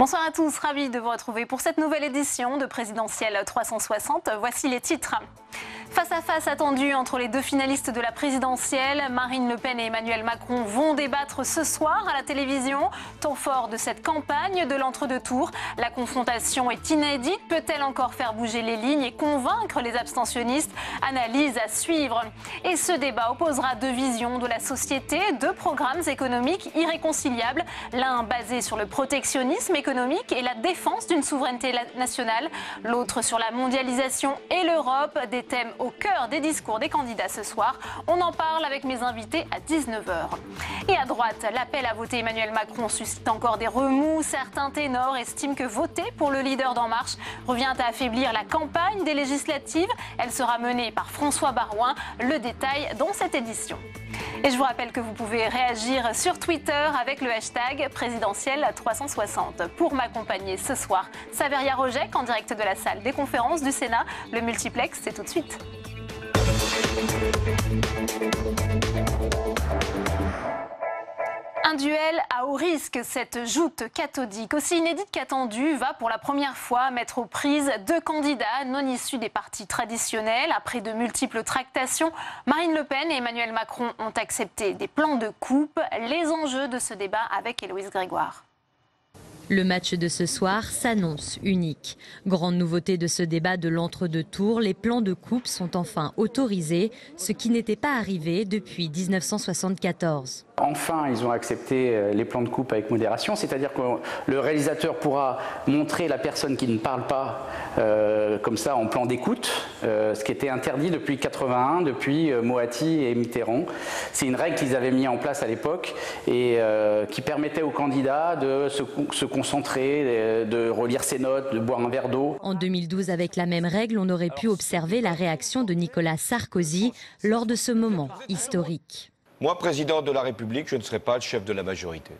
Bonsoir à tous, ravi de vous retrouver pour cette nouvelle édition de Présidentielle 360. Voici les titres. Face à face attendu entre les deux finalistes de la présidentielle, Marine Le Pen et Emmanuel Macron vont débattre ce soir à la télévision. Temps fort de cette campagne de l'entre-deux tours. La confrontation est inédite. Peut-elle encore faire bouger les lignes et convaincre les abstentionnistes? Analyse à suivre. Et ce débat opposera deux visions de la société, deux programmes économiques irréconciliables. L'un basé sur le protectionnisme économique et la défense d'une souveraineté nationale. L'autre sur la mondialisation et l'Europe, des thèmes au cœur des discours des candidats ce soir. On en parle avec mes invités à 19h. Et à droite, l'appel à voter Emmanuel Macron suscite encore des remous. Certains ténors estiment que voter pour le leader d'En Marche revient à affaiblir la campagne des législatives. Elle sera menée par François Baroin. Le détail dans cette édition. Et je vous rappelle que vous pouvez réagir sur Twitter avec le hashtag présidentielle360. Pour m'accompagner ce soir, Saveria Rojek en direct de la salle des conférences du Sénat. Le multiplex, c'est tout de suite. Un duel à haut risque, cette joute cathodique, aussi inédite qu'attendue, va pour la première fois mettre aux prises deux candidats non issus des partis traditionnels. Après de multiples tractations, Marine Le Pen et Emmanuel Macron ont accepté des plans de coupe. Les enjeux de ce débat avec Héloïse Grégoire. Le match de ce soir s'annonce unique. Grande nouveauté de ce débat de l'entre-deux tours, les plans de coupe sont enfin autorisés, ce qui n'était pas arrivé depuis 1974. Enfin, ils ont accepté les plans de coupe avec modération, c'est-à-dire que le réalisateur pourra montrer la personne qui ne parle pas comme ça en plan d'écoute, ce qui était interdit depuis 81, depuis Moatti et Mitterrand. C'est une règle qu'ils avaient mis en place à l'époque et qui permettait aux candidats de se concentrer, de relire ses notes, de boire un verre d'eau. En 2012, avec la même règle, on aurait pu observer la réaction de Nicolas Sarkozy lors de ce moment historique. Moi, président de la République, je ne serai pas le chef de la majorité.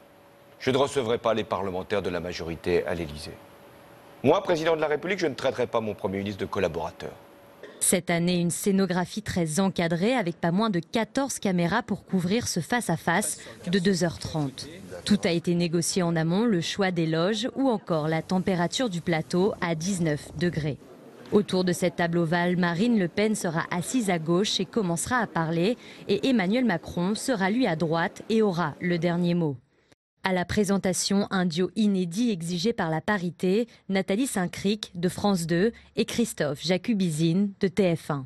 Je ne recevrai pas les parlementaires de la majorité à l'Élysée. Moi, président de la République, je ne traiterai pas mon Premier ministre de collaborateur. Cette année, une scénographie très encadrée avec pas moins de 14 caméras pour couvrir ce face-à-face de 2h30. Tout a été négocié en amont, le choix des loges ou encore la température du plateau à 19 degrés. Autour de cette table ovale, Marine Le Pen sera assise à gauche et commencera à parler. Et Emmanuel Macron sera lui à droite et aura le dernier mot. À la présentation, un duo inédit exigé par la parité, Nathalie Saint-Cric de France 2 et Christophe Jacubizine de TF1.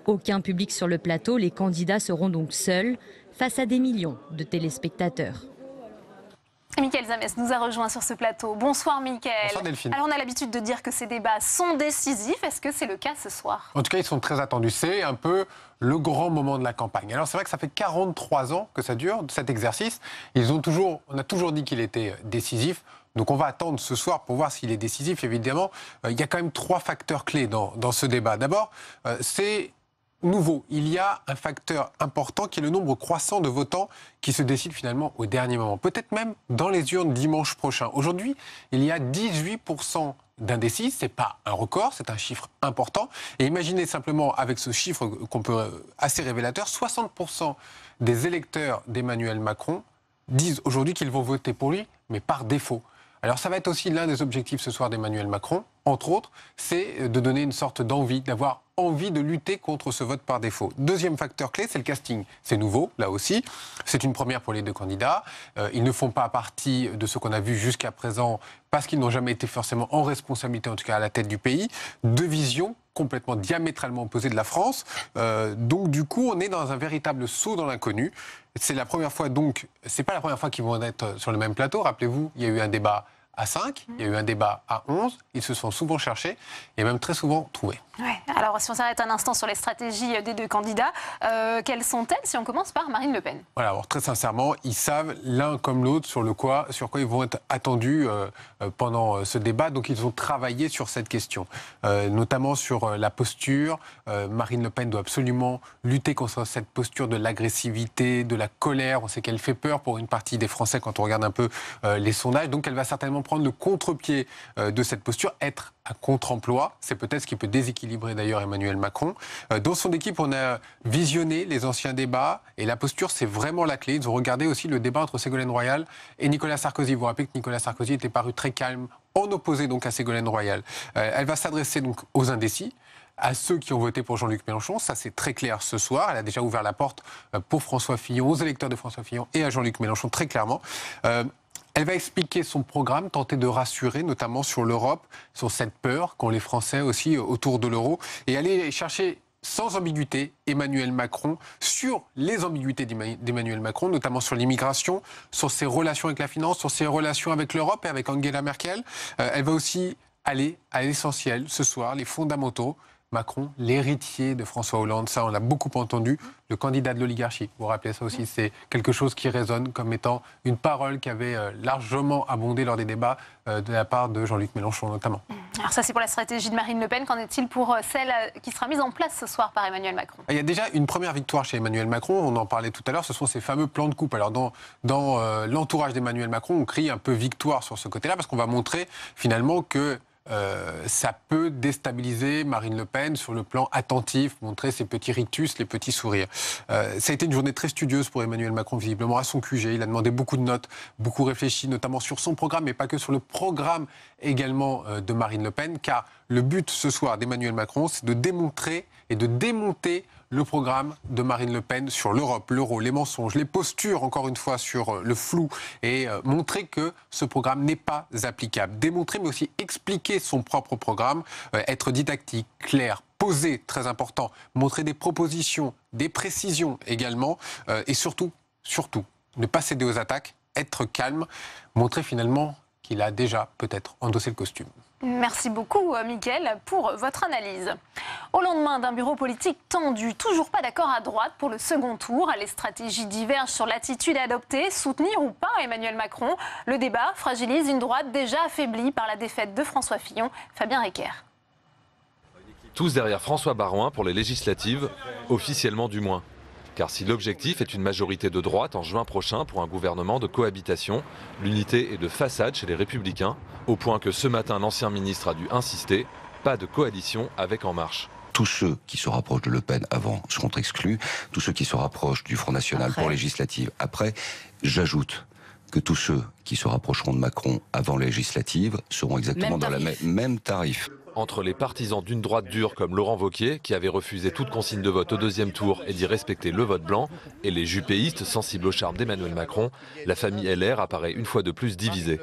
Aucun public sur le plateau, les candidats seront donc seuls face à des millions de téléspectateurs. Mickaël Zamès nous a rejoint sur ce plateau. Bonsoir Mickaël. Bonsoir Delphine. Alors on a l'habitude de dire que ces débats sont décisifs. Est-ce que c'est le cas ce soir? En tout cas, ils sont très attendus. C'est un peu le grand moment de la campagne. Alors c'est vrai que ça fait 43 ans que ça dure, cet exercice. On a toujours dit qu'il était décisif. Donc on va attendre ce soir pour voir s'il est décisif. Évidemment, il y a quand même trois facteurs clés dans ce débat. D'abord, c'est nouveau. Il y a un facteur important qui est le nombre croissant de votants qui se décident finalement au dernier moment. Peut-être même dans les urnes dimanche prochain. Aujourd'hui, il y a 18% d'indécis. Ce n'est pas un record, c'est un chiffre important. Et imaginez simplement avec ce chiffre assez révélateur, 60% des électeurs d'Emmanuel Macron disent aujourd'hui qu'ils vont voter pour lui, mais par défaut. Alors ça va être aussi l'un des objectifs ce soir d'Emmanuel Macron, entre autres, c'est de donner une sorte d'envie, d'avoir envie de lutter contre ce vote par défaut. Deuxième facteur clé, c'est le casting. C'est nouveau, là aussi. C'est une première pour les deux candidats. Ils ne font pas partie de ce qu'on a vu jusqu'à présent parce qu'ils n'ont jamais été forcément en responsabilité, en tout cas à la tête du pays. Deux visions complètement diamétralement opposées de la France. Donc du coup, on est dans un véritable saut dans l'inconnu. C'est la première fois, donc, c'est pas la première fois qu'ils vont être sur le même plateau. Rappelez-vous, il y a eu un débat à 5, il y a eu un débat à 11, ils se sont souvent cherchés et même très souvent trouvés. Ouais. Alors si on s'arrête un instant sur les stratégies des deux candidats, quelles sont-elles si on commence par Marine Le Pen? Voilà, alors très sincèrement, ils savent l'un comme l'autre sur quoi ils vont être attendus pendant ce débat, donc ils ont travaillé sur cette question, notamment sur la posture. Marine Le Pen doit absolument lutter contre cette posture de l'agressivité, de la colère. On sait qu'elle fait peur pour une partie des Français quand on regarde un peu les sondages, donc elle va certainement prendre le contre-pied de cette posture, être un contre-emploi. C'est peut-être ce qui peut déséquilibrer d'ailleurs Emmanuel Macron. Dans son équipe, on a visionné les anciens débats et la posture, c'est vraiment la clé. Ils ont regardé aussi le débat entre Ségolène Royal et Nicolas Sarkozy. Vous vous rappelez que Nicolas Sarkozy était paru très calme, en opposé donc à Ségolène Royal. Elle va s'adresser donc aux indécis, à ceux qui ont voté pour Jean-Luc Mélenchon. Ça, c'est très clair ce soir. Elle a déjà ouvert la porte pour François Fillon, aux électeurs de François Fillon et à Jean-Luc Mélenchon, très clairement. Elle va expliquer son programme, tenter de rassurer, notamment sur l'Europe, sur cette peur qu'ont les Français aussi autour de l'euro, et aller chercher sans ambiguïté Emmanuel Macron sur les ambiguïtés d'Emmanuel Macron, notamment sur l'immigration, sur ses relations avec la finance, sur ses relations avec l'Europe et avec Angela Merkel. Elle va aussi aller à l'essentiel ce soir, les fondamentaux. Macron, l'héritier de François Hollande, ça on l'a beaucoup entendu, le candidat de l'oligarchie. Vous vous rappelez ça aussi, c'est quelque chose qui résonne comme étant une parole qui avait largement abondé lors des débats de la part de Jean-Luc Mélenchon notamment. Alors ça c'est pour la stratégie de Marine Le Pen, qu'en est-il pour celle qui sera mise en place ce soir par Emmanuel Macron? Il y a déjà une première victoire chez Emmanuel Macron, on en parlait tout à l'heure, ce sont ces fameux plans de coupe. Alors dans l'entourage d'Emmanuel Macron, on crie un peu victoire sur ce côté-là parce qu'on va montrer finalement que ça peut déstabiliser Marine Le Pen sur le plan attentif, montrer ses petits rictus, les petits sourires. Ça a été une journée très studieuse pour Emmanuel Macron, visiblement à son QG. Il a demandé beaucoup de notes, beaucoup réfléchi, notamment sur son programme, mais pas que sur le programme également de Marine Le Pen, car le but ce soir d'Emmanuel Macron, c'est de démontrer et de démonter le programme de Marine Le Pen sur l'Europe, l'euro, les mensonges, les postures, encore une fois, sur le flou, et montrer que ce programme n'est pas applicable. Démontrer, mais aussi expliquer son propre programme, être didactique, clair, posé, très important, montrer des propositions, des précisions également, et surtout, ne pas céder aux attaques, être calme, montrer finalement qu'il a déjà peut-être endossé le costume. Merci beaucoup, Mickaël, pour votre analyse. Au lendemain d'un bureau politique tendu, toujours pas d'accord à droite pour le second tour. Les stratégies divergent sur l'attitude à adopter, soutenir ou pas Emmanuel Macron. Le débat fragilise une droite déjà affaiblie par la défaite de François Fillon. Fabien Recker. Tous derrière François Baroin pour les législatives, officiellement du moins. Car si l'objectif est une majorité de droite en juin prochain pour un gouvernement de cohabitation, l'unité est de façade chez les Républicains, au point que ce matin l'ancien ministre a dû insister, pas de coalition avec En Marche. Tous ceux qui se rapprochent de Le Pen avant seront exclus, tous ceux qui se rapprochent du Front National pour législative après. J'ajoute que tous ceux qui se rapprocheront de Macron avant législative seront exactement dans le même tarif. Entre les partisans d'une droite dure comme Laurent Wauquiez, qui avait refusé toute consigne de vote au deuxième tour et dit respecter le vote blanc, et les juppéistes sensibles au charme d'Emmanuel Macron, la famille LR apparaît une fois de plus divisée.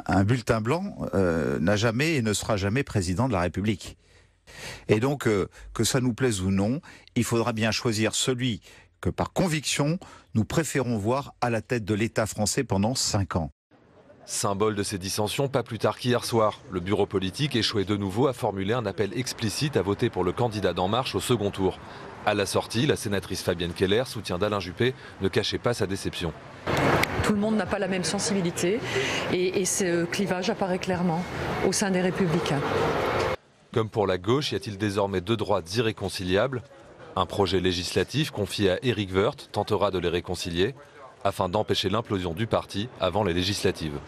Un bulletin blanc n'a jamais et ne sera jamais président de la République. Et donc, que ça nous plaise ou non, il faudra bien choisir celui que par conviction, nous préférons voir à la tête de l'État français pendant 5 ans. Symbole de ces dissensions, pas plus tard qu'hier soir, le bureau politique échouait de nouveau à formuler un appel explicite à voter pour le candidat d'En Marche au second tour. À la sortie, la sénatrice Fabienne Keller, soutien d'Alain Juppé, ne cachait pas sa déception. Tout le monde n'a pas la même sensibilité et ce clivage apparaît clairement au sein des Républicains. Comme pour la gauche, y a-t-il désormais deux droites irréconciliables? Un projet législatif confié à Éric Woerth tentera de les réconcilier afin d'empêcher l'implosion du parti avant les législatives.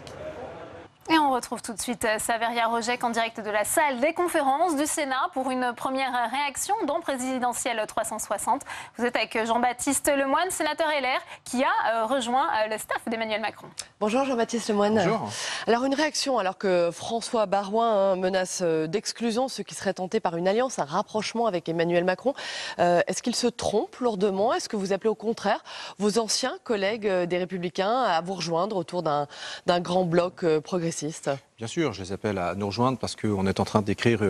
Et on retrouve tout de suite Saveria Rojek en direct de la salle des conférences du Sénat pour une première réaction dans Présidentielle 360. Vous êtes avec Jean-Baptiste Lemoyne, sénateur LR, qui a rejoint le staff d'Emmanuel Macron. Bonjour Jean-Baptiste Lemoyne. Bonjour. Alors une réaction alors que François Baroin menace d'exclusion ceux qui seraient tentés par une alliance, un rapprochement avec Emmanuel Macron. Est-ce qu'il se trompe lourdement? Est-ce que vous appelez au contraire vos anciens collègues des Républicains à vous rejoindre autour d'un grand bloc progressiste? Bien sûr, je les appelle à nous rejoindre parce qu'on est en train d'écrire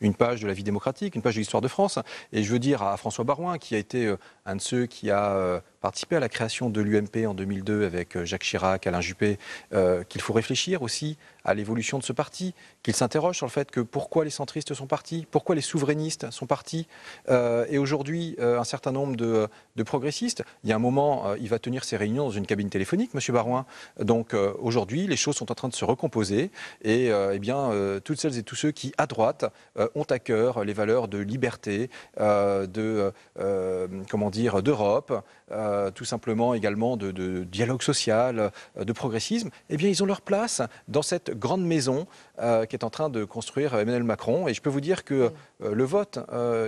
une page de la vie démocratique, une page de l'histoire de France. Et je veux dire à François Baroin, qui a été un de ceux qui a participé à la création de l'UMP en 2002 avec Jacques Chirac, Alain Juppé, qu'il faut réfléchir aussi à l'évolution de ce parti, qu'il s'interroge sur le fait que pourquoi les centristes sont partis, pourquoi les souverainistes sont partis, et aujourd'hui un certain nombre de progressistes. Il y a un moment, il va tenir ses réunions dans une cabine téléphonique, M. Baroin. Donc aujourd'hui, les choses sont en train de se recomposer et toutes celles et tous ceux qui, à droite, ont à cœur les valeurs de liberté, d'Europe, tout simplement également de dialogue social, de progressisme, eh bien ils ont leur place dans cette grande maison qu'est en train de construire Emmanuel Macron. Et je peux vous dire que le vote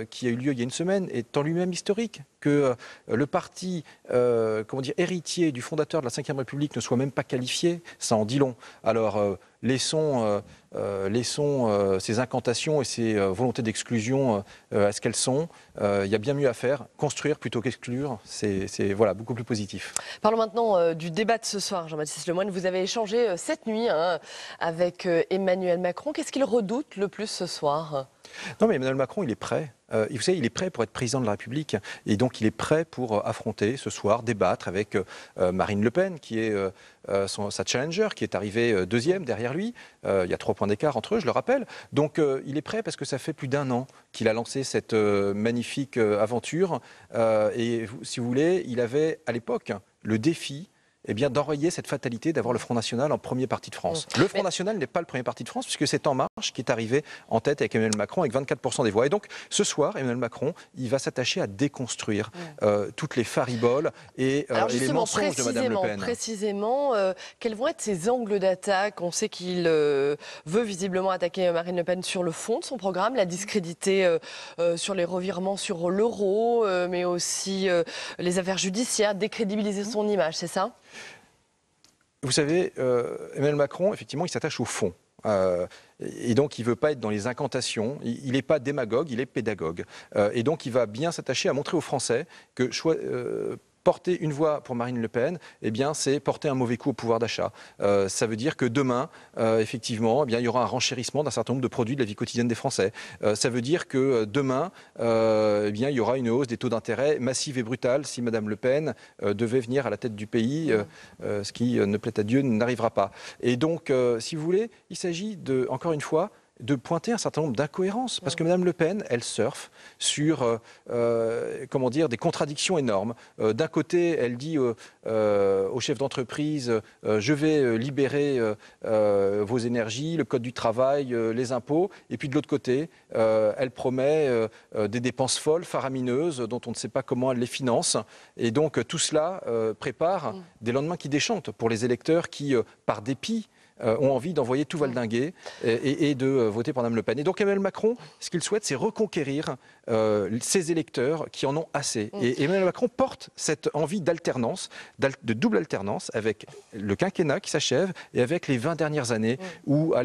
qui a eu lieu il y a une semaine est en lui-même historique, que le parti héritier du fondateur de la Ve République ne soit même pas qualifié, ça en dit long. Alors laissons ces incantations et ces volontés d'exclusion à ce qu'elles sont. Il y a bien mieux à faire, construire plutôt qu'exclure, c'est beaucoup plus positif. Parlons maintenant du débat de ce soir, Jean-Baptiste Lemoyne. Vous avez échangé cette nuit avec Emmanuel Macron. Qu'est-ce qu'il redoute le plus ce soir ? Non, mais Emmanuel Macron, il est prêt. Vous savez, il est prêt pour être président de la République. Et donc, il est prêt pour affronter ce soir, débattre avec Marine Le Pen, qui est sa challenger, qui est arrivée deuxième derrière lui. Il y a 3 points d'écart entre eux, je le rappelle. Donc, il est prêt parce que ça fait plus d'1 an qu'il a lancé cette magnifique aventure. Et si vous voulez, il avait à l'époque le défi d'enrayer cette fatalité d'avoir le Front National en premier parti de France. Le Front National n'est pas le premier parti de France puisque c'est En Marche qui est arrivé en tête avec Emmanuel Macron avec 24% des voix. Et donc ce soir, Emmanuel Macron, il va s'attacher à déconstruire toutes les fariboles et les mensonges de Madame Le Pen. Précisément, quels vont être ses angles d'attaque ? On sait qu'il veut visiblement attaquer Marine Le Pen sur le fond de son programme, la discréditer sur les revirements sur l'euro, mais aussi les affaires judiciaires, décrédibiliser son image, c'est ça ? Vous savez, Emmanuel Macron, effectivement, il s'attache au fond. Et donc, il ne veut pas être dans les incantations. Il n'est pas démagogue, il est pédagogue. Et donc, il va bien s'attacher à montrer aux Français que porter une voix pour Marine Le Pen, c'est porter un mauvais coup au pouvoir d'achat. Ça veut dire que demain, effectivement, il y aura un renchérissement d'un certain nombre de produits de la vie quotidienne des Français. Ça veut dire que demain, il y aura une hausse des taux d'intérêt massive et brutale si Madame Le Pen devait venir à la tête du pays, ce qui, ne plaît à Dieu, n'arrivera pas. Et donc, si vous voulez, il s'agit encore une fois, de pointer un certain nombre d'incohérences. Parce que Mme Le Pen, elle surfe sur des contradictions énormes. D'un côté, elle dit aux chefs d'entreprise je vais libérer vos énergies, le code du travail, les impôts. Et puis de l'autre côté, elle promet des dépenses folles, faramineuses, dont on ne sait pas comment elle les finance. Et donc tout cela prépare des lendemains qui déchantent pour les électeurs qui, par dépit, ont envie d'envoyer tout valdinguer et de voter pour Mme Le Pen. Et donc Emmanuel Macron, ce qu'il souhaite, c'est reconquérir ses électeurs qui en ont assez. Et Emmanuel Macron porte cette envie d'alternance, de double alternance, avec le quinquennat qui s'achève et avec les 20 dernières années où,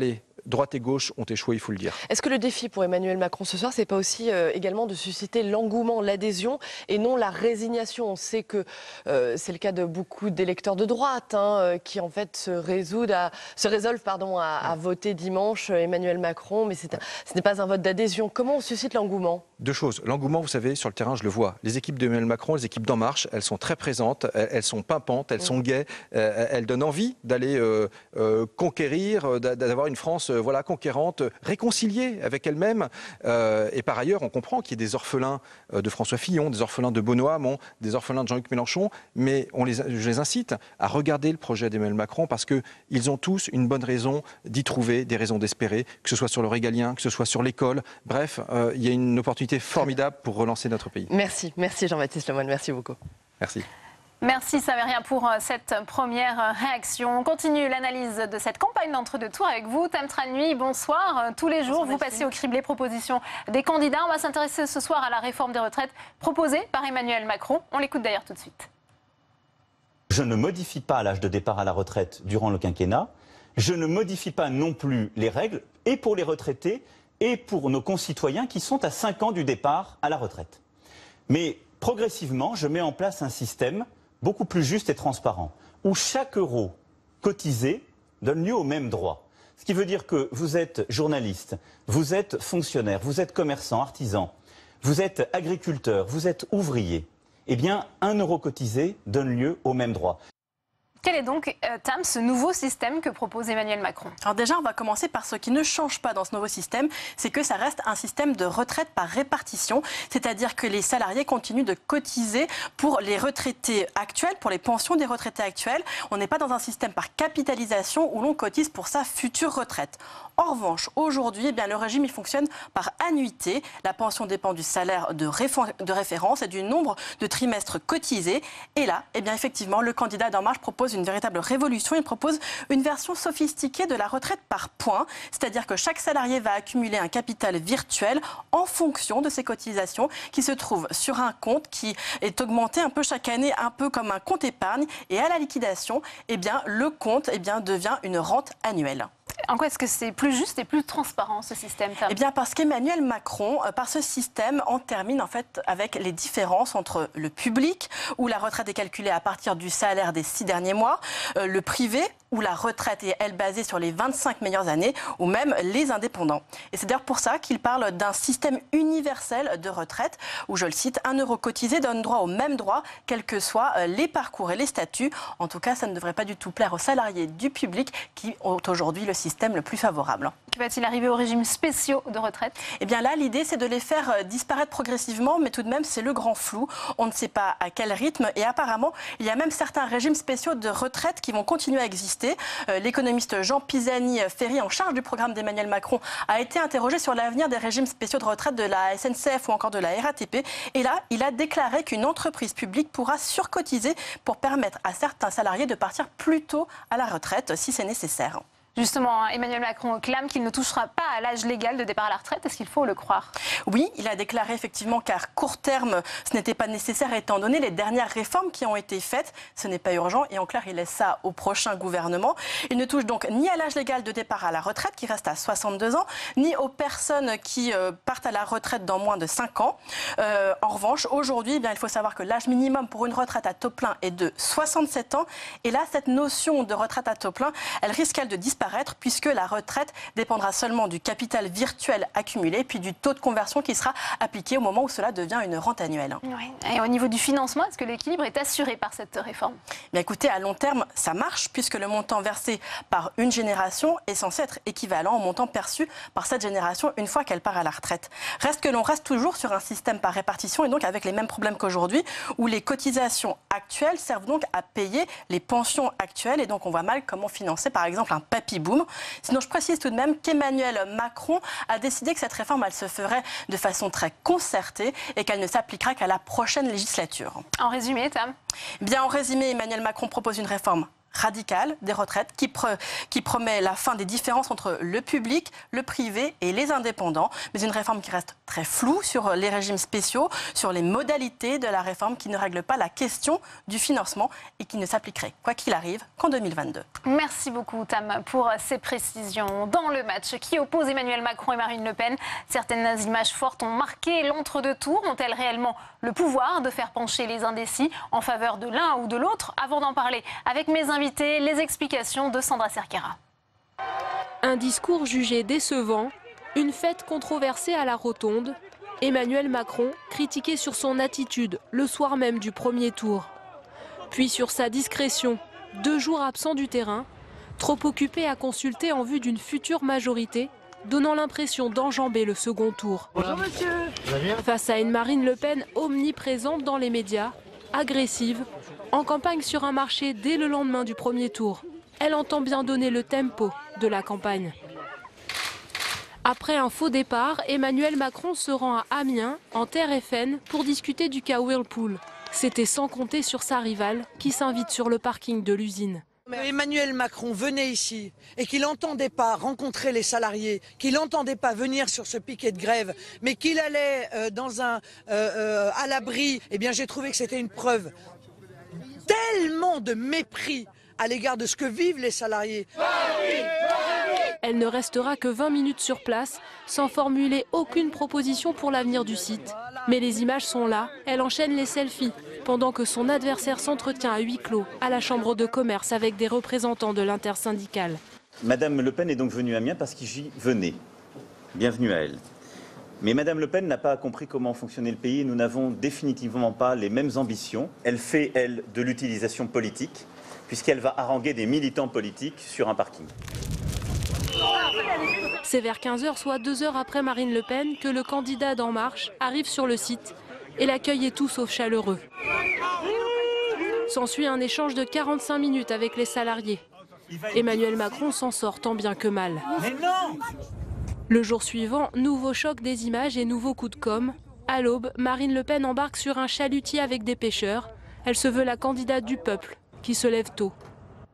droite et gauche ont échoué, il faut le dire. Est-ce que le défi pour Emmanuel Macron ce soir, c'est pas aussi également de susciter l'engouement, l'adhésion et non la résignation ? On sait que c'est le cas de beaucoup d'électeurs de droite qui en fait se résolvent à voter dimanche Emmanuel Macron, mais ce n'est pas un vote d'adhésion. Comment on suscite l'engouement ? 2 choses. L'engouement, vous savez, sur le terrain, je le vois. Les équipes d'Emmanuel Macron, les équipes d'En Marche, elles sont très présentes, elles sont pimpantes, elles sont gaies, elles donnent envie d'aller conquérir, d'avoir une France conquérante, réconciliée avec elle-même. Et par ailleurs, on comprend qu'il y ait des orphelins de François Fillon, des orphelins de Benoît Hamon, des orphelins de Jean-Luc Mélenchon, mais je les incite à regarder le projet d'Emmanuel Macron parce qu'ils ont tous une bonne raison d'y trouver, des raisons d'espérer, que ce soit sur le régalien, que ce soit sur l'école. Bref, il y a une opportunité formidable pour relancer notre pays. Merci Jean-Baptiste Lemoyne, merci beaucoup. Merci. Merci Saveria pour cette première réaction. On continue l'analyse de cette campagne d'entre-deux tours avec vous. Tam Tran Nui, bonsoir. Tous les jours, vous passez au crible les propositions des candidats. On va s'intéresser ce soir à la réforme des retraites proposée par Emmanuel Macron. On l'écoute d'ailleurs tout de suite. Je ne modifie pas l'âge de départ à la retraite durant le quinquennat. Je ne modifie pas non plus les règles, et pour les retraités, et pour nos concitoyens qui sont à 5 ans du départ à la retraite. Mais progressivement, je mets en place un système beaucoup plus juste et transparent, où chaque euro cotisé donne lieu aux mêmes droits. Ce qui veut dire que vous êtes journaliste, vous êtes fonctionnaire, vous êtes commerçant, artisan, vous êtes agriculteur, vous êtes ouvrier. Eh bien, 1 euro cotisé donne lieu aux mêmes droits. Quel est donc, Tam, ce nouveau système que propose Emmanuel Macron? Alors déjà, on va commencer par ce qui ne change pas dans ce nouveau système, c'est que ça reste un système de retraite par répartition, c'est-à-dire que les salariés continuent de cotiser pour les retraités actuels, pour les pensions des retraités actuels. On n'est pas dans un système par capitalisation où l'on cotise pour sa future retraite. En revanche, aujourd'hui, eh bien, le régime il fonctionne par annuité. La pension dépend du salaire de référence et du nombre de trimestres cotisés. Et là, eh bien, effectivement, le candidat d'En Marche propose une véritable révolution. Il propose une version sophistiquée de la retraite par points. C'est-à-dire que chaque salarié va accumuler un capital virtuel en fonction de ses cotisations qui se trouve sur un compte qui est augmenté un peu chaque année, un peu comme un compte épargne. Et à la liquidation, eh bien, le compte eh bien, devient une rente annuelle. En quoi est-ce que c'est plus juste et plus transparent, ce système, Tam? Eh bien, parce qu'Emmanuel Macron, par ce système, en termine en fait avec les différences entre le public, où la retraite est calculée à partir du salaire des 6 derniers mois, le privé, où la retraite est, elle, basée sur les 25 meilleures années, ou même les indépendants. Et c'est d'ailleurs pour ça qu'il parle d'un système universel de retraite, où, je le cite, 1 euro cotisé donne droit aux mêmes droits, quels que soient les parcours et les statuts. En tout cas, ça ne devrait pas du tout plaire aux salariés du public qui ont aujourd'hui le système le plus favorable. Va-t-il arriver aux régimes spéciaux de retraite? Eh bien là, l'idée, c'est de les faire disparaître progressivement, mais tout de même, c'est le grand flou. On ne sait pas à quel rythme. Et apparemment, il y a même certains régimes spéciaux de retraite qui vont continuer à exister. L'économiste Jean Pisani-Ferry, en charge du programme d'Emmanuel Macron, a été interrogé sur l'avenir des régimes spéciaux de retraite de la SNCF ou encore de la RATP. Et là, il a déclaré qu'une entreprise publique pourra surcotiser pour permettre à certains salariés de partir plus tôt à la retraite, si c'est nécessaire. Justement, Emmanuel Macron clame qu'il ne touchera pas à l'âge légal de départ à la retraite. Est-ce qu'il faut le croire? Oui, il a déclaré effectivement qu'à court terme, ce n'était pas nécessaire étant donné les dernières réformes qui ont été faites. Ce n'est pas urgent et en clair, il laisse ça au prochain gouvernement. Il ne touche donc ni à l'âge légal de départ à la retraite, qui reste à 62 ans, ni aux personnes qui partent à la retraite dans moins de 5 ans. En revanche, aujourd'hui, eh bien, il faut savoir que l'âge minimum pour une retraite à taux plein est de 67 ans. Et là, cette notion de retraite à taux plein, elle risque, elle, de disparaître, puisque la retraite dépendra seulement du capital virtuel accumulé, puis du taux de conversion qui sera appliqué au moment où cela devient une rente annuelle. Oui. Et au niveau du financement, est-ce que l'équilibre est assuré par cette réforme? Bien, écoutez, à long terme, ça marche, puisque le montant versé par une génération est censé être équivalent au montant perçu par cette génération une fois qu'elle part à la retraite. Reste que l'on reste toujours sur un système par répartition et donc avec les mêmes problèmes qu'aujourd'hui, où les cotisations actuelles servent donc à payer les pensions actuelles et donc on voit mal comment financer par exemple un papy boom. Sinon, je précise tout de même qu'Emmanuel Macron a décidé que cette réforme, elle se ferait de façon très concertée et qu'elle ne s'appliquera qu'à la prochaine législature. En résumé, Tam? Bien, en résumé, Emmanuel Macron propose une réforme radicale des retraites qui promet la fin des différences entre le public, le privé et les indépendants, mais une réforme qui reste très floue sur les régimes spéciaux, sur les modalités de la réforme qui ne règle pas la question du financement et qui ne s'appliquerait, quoi qu'il arrive, qu'en 2022. Merci beaucoup, Tam, pour ces précisions. Dans le match qui oppose Emmanuel Macron et Marine Le Pen, certaines images fortes ont marqué l'entre-deux tours. Ont-elles réellement le pouvoir de faire pencher les indécis en faveur de l'un ou de l'autre? Avant d'en parler avec mes invités, les explications de Sandra Cerquera. Un discours jugé décevant, une fête controversée à la Rotonde, Emmanuel Macron critiqué sur son attitude le soir même du premier tour, puis sur sa discrétion, 2 jours absent du terrain, trop occupé à consulter en vue d'une future majorité, donnant l'impression d'enjamber le second tour. Bonjour monsieur. Face à une Marine Le Pen omniprésente dans les médias, agressive, en campagne sur un marché dès le lendemain du premier tour. Elle entend bien donner le tempo de la campagne. Après un faux départ, Emmanuel Macron se rend à Amiens, en terre FN, pour discuter du cas Whirlpool. C'était sans compter sur sa rivale, qui s'invite sur le parking de l'usine. Emmanuel Macron venait ici et qu'il n'entendait pas rencontrer les salariés, qu'il n'entendait pas venir sur ce piquet de grève, mais qu'il allait à l'abri, eh bien j'ai trouvé que c'était une preuve tellement de mépris à l'égard de ce que vivent les salariés. Elle ne restera que 20 minutes sur place, sans formuler aucune proposition pour l'avenir du site. Mais les images sont là, elle enchaîne les selfies, pendant que son adversaire s'entretient à huis clos, à la chambre de commerce avec des représentants de l'intersyndicale. Madame Le Pen est donc venue à Amiens parce que j'y venais. Bienvenue à elle. Mais Madame Le Pen n'a pas compris comment fonctionnait le pays et nous n'avons définitivement pas les mêmes ambitions. Elle fait, elle, de l'utilisation politique puisqu'elle va haranguer des militants politiques sur un parking. C'est vers 15h, soit 2 heures après Marine Le Pen, que le candidat d'En Marche arrive sur le site et l'accueil est tout sauf chaleureux. S'ensuit un échange de 45 minutes avec les salariés. Emmanuel Macron s'en sort tant bien que mal. Mais non ! Le jour suivant, nouveau choc des images et nouveau coup de com'. À l'aube, Marine Le Pen embarque sur un chalutier avec des pêcheurs. Elle se veut la candidate du peuple, qui se lève tôt.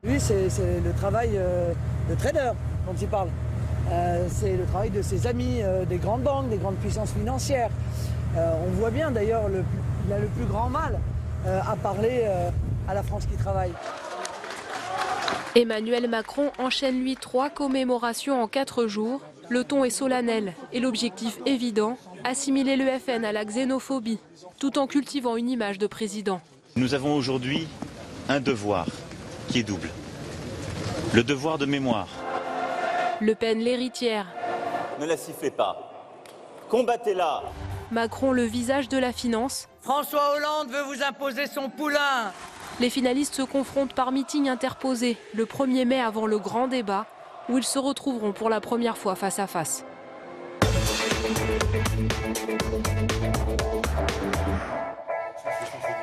Lui, c'est le travail de trader dont il parle. C'est le travail de ses amis, des grandes banques, des grandes puissances financières. On voit bien d'ailleurs, il a le plus grand mal à parler à la France qui travaille. Emmanuel Macron enchaîne lui 3 commémorations en 4 jours. Le ton est solennel et l'objectif évident, assimiler le FN à la xénophobie, tout en cultivant une image de président. Nous avons aujourd'hui un devoir qui est double. Le devoir de mémoire. Le Pen l'héritière. Ne la sifflez pas. Combattez-la. Macron le visage de la finance. François Hollande veut vous imposer son poulain. Les finalistes se confrontent par meeting interposé le 1er mai avant le grand débat, où ils se retrouveront pour la première fois face à face.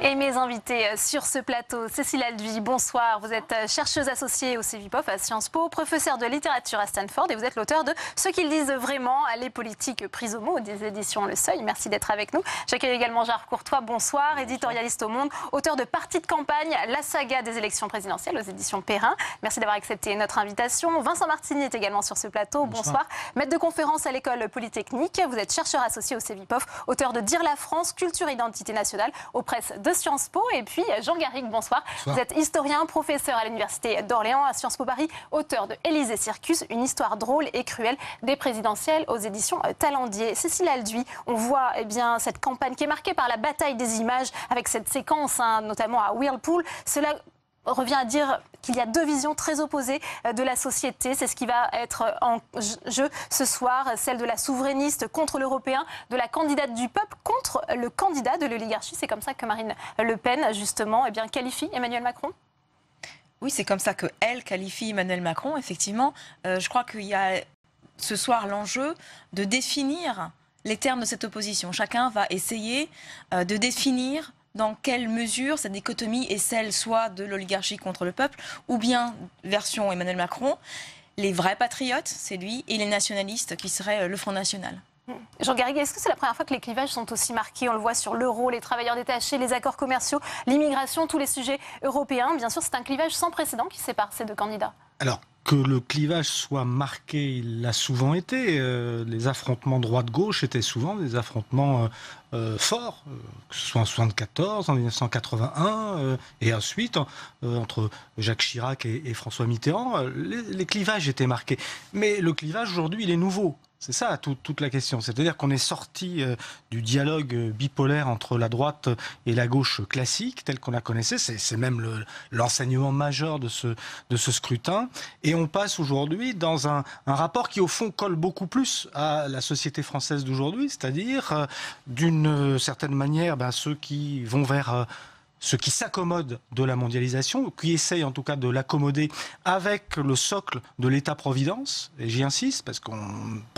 Et mes invités sur ce plateau, Cécile Alduy, bonsoir. Vous êtes chercheuse associée au CEVIPOF à Sciences Po, professeure de littérature à Stanford et vous êtes l'auteur de Ce qu'ils disent vraiment, les politiques prises au mot des éditions Le Seuil. Merci d'être avec nous. J'accueille également Gérard Courtois, bonsoir, éditorialiste au Monde, auteur de Parti de campagne, la saga des élections présidentielles aux éditions Perrin. Merci d'avoir accepté notre invitation. Vincent Martini est également sur ce plateau, bonsoir. Maître de conférence à l'école polytechnique, vous êtes chercheur associé au CEVIPOF, auteur de Dire la France, culture et identité nationale aux presses de Sciences Po. Et puis Jean Garrigue, bonsoir. Vous êtes historien, professeur à l'Université d'Orléans, à Sciences Po Paris, auteur de Élysée Circus, une histoire drôle et cruelle des présidentielles aux éditions Talendier. Cécile Alduy, on voit cette campagne qui est marquée par la bataille des images avec cette séquence, notamment à Whirlpool. Cela revient à dire qu'il y a 2 visions très opposées de la société. C'est ce qui va être en jeu ce soir, celle de la souverainiste contre l'européen, de la candidate du peuple contre le candidat de l'oligarchie. C'est comme ça que Marine Le Pen, justement, qualifie Emmanuel Macron. Oui, c'est comme ça qu'elle qualifie Emmanuel Macron, effectivement. Je crois qu'il y a ce soir l'enjeu de définir les termes de cette opposition. Chacun va essayer de définir dans quelle mesure cette dichotomie est celle soit de l'oligarchie contre le peuple, ou bien, version Emmanuel Macron, les vrais patriotes, c'est lui, et les nationalistes, qui seraient le Front National. Jean Garrigue, est-ce que c'est la première fois que les clivages sont aussi marqués? On le voit sur l'euro, les travailleurs détachés, les accords commerciaux, l'immigration, tous les sujets européens. Bien sûr, c'est un clivage sans précédent qui sépare ces 2 candidats. Alors, que le clivage soit marqué, il l'a souvent été. Les affrontements droite-gauche étaient souvent des affrontements forts, que ce soit en 1974, en 1981, et ensuite entre Jacques Chirac et François Mitterrand. Les clivages étaient marqués. Mais le clivage, aujourd'hui, il est nouveau. C'est ça toute la question. C'est-à-dire qu'on est sorti du dialogue bipolaire entre la droite et la gauche classique, tel qu'on la connaissait. C'est même l'enseignement majeur de ce scrutin. Et on passe aujourd'hui dans un rapport qui, au fond, colle beaucoup plus à la société française d'aujourd'hui. C'est-à-dire, d'une certaine manière, ceux qui vont vers... ceux qui s'accommodent de la mondialisation, qui essayent en tout cas de l'accommoder avec le socle de l'État-providence, et j'y insiste, parce que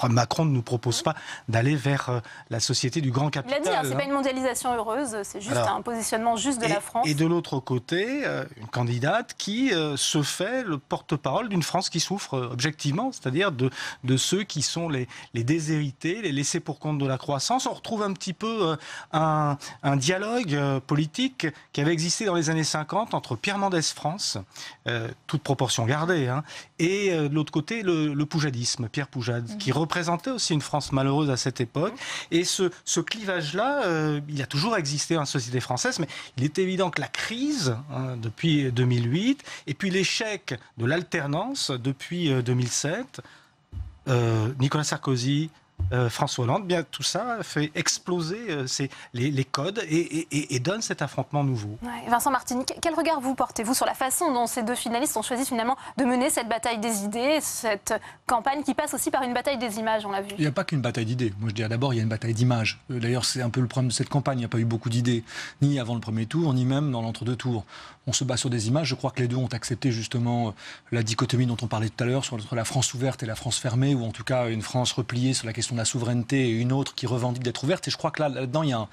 Macron ne nous propose pas d'aller vers la société du grand capital. Il a dit, c'est pas une mondialisation heureuse, c'est juste un positionnement juste de la France. Et de l'autre côté, une candidate qui se fait le porte-parole d'une France qui souffre objectivement, c'est-à-dire de ceux qui sont les déshérités, les laissés pour compte de la croissance. On retrouve un petit peu un dialogue politique qui avait existé dans les années 50 entre Pierre Mendès France, toute proportion gardée, et de l'autre côté le poujadisme, Pierre Poujade, qui représentait aussi une France malheureuse à cette époque. Et ce clivage-là, il a toujours existé dans la société française, mais il est évident que la crise, depuis 2008, et puis l'échec de l'alternance depuis 2007, Nicolas Sarkozy, François Hollande, bien tout ça fait exploser les codes et donne cet affrontement nouveau. Ouais. Vincent Martini, quel regard vous portez-vous sur la façon dont ces deux finalistes ont choisi finalement de mener cette bataille des idées, cette campagne qui passe aussi par une bataille des images, on l'a vu? Il n'y a pas qu'une bataille d'idées. Moi, je dirais d'abord, il y a une bataille d'images. D'ailleurs, c'est un peu le problème de cette campagne. Il n'y a pas eu beaucoup d'idées, ni avant le premier tour, ni même dans l'entre-deux tours. On se bat sur des images. Je crois que les deux ont accepté justement la dichotomie dont on parlait tout à l'heure entre la France ouverte et la France fermée, ou en tout cas une France repliée sur la question de la souveraineté et une autre qui revendique d'être ouverte. Et je crois que là-dedans, il y a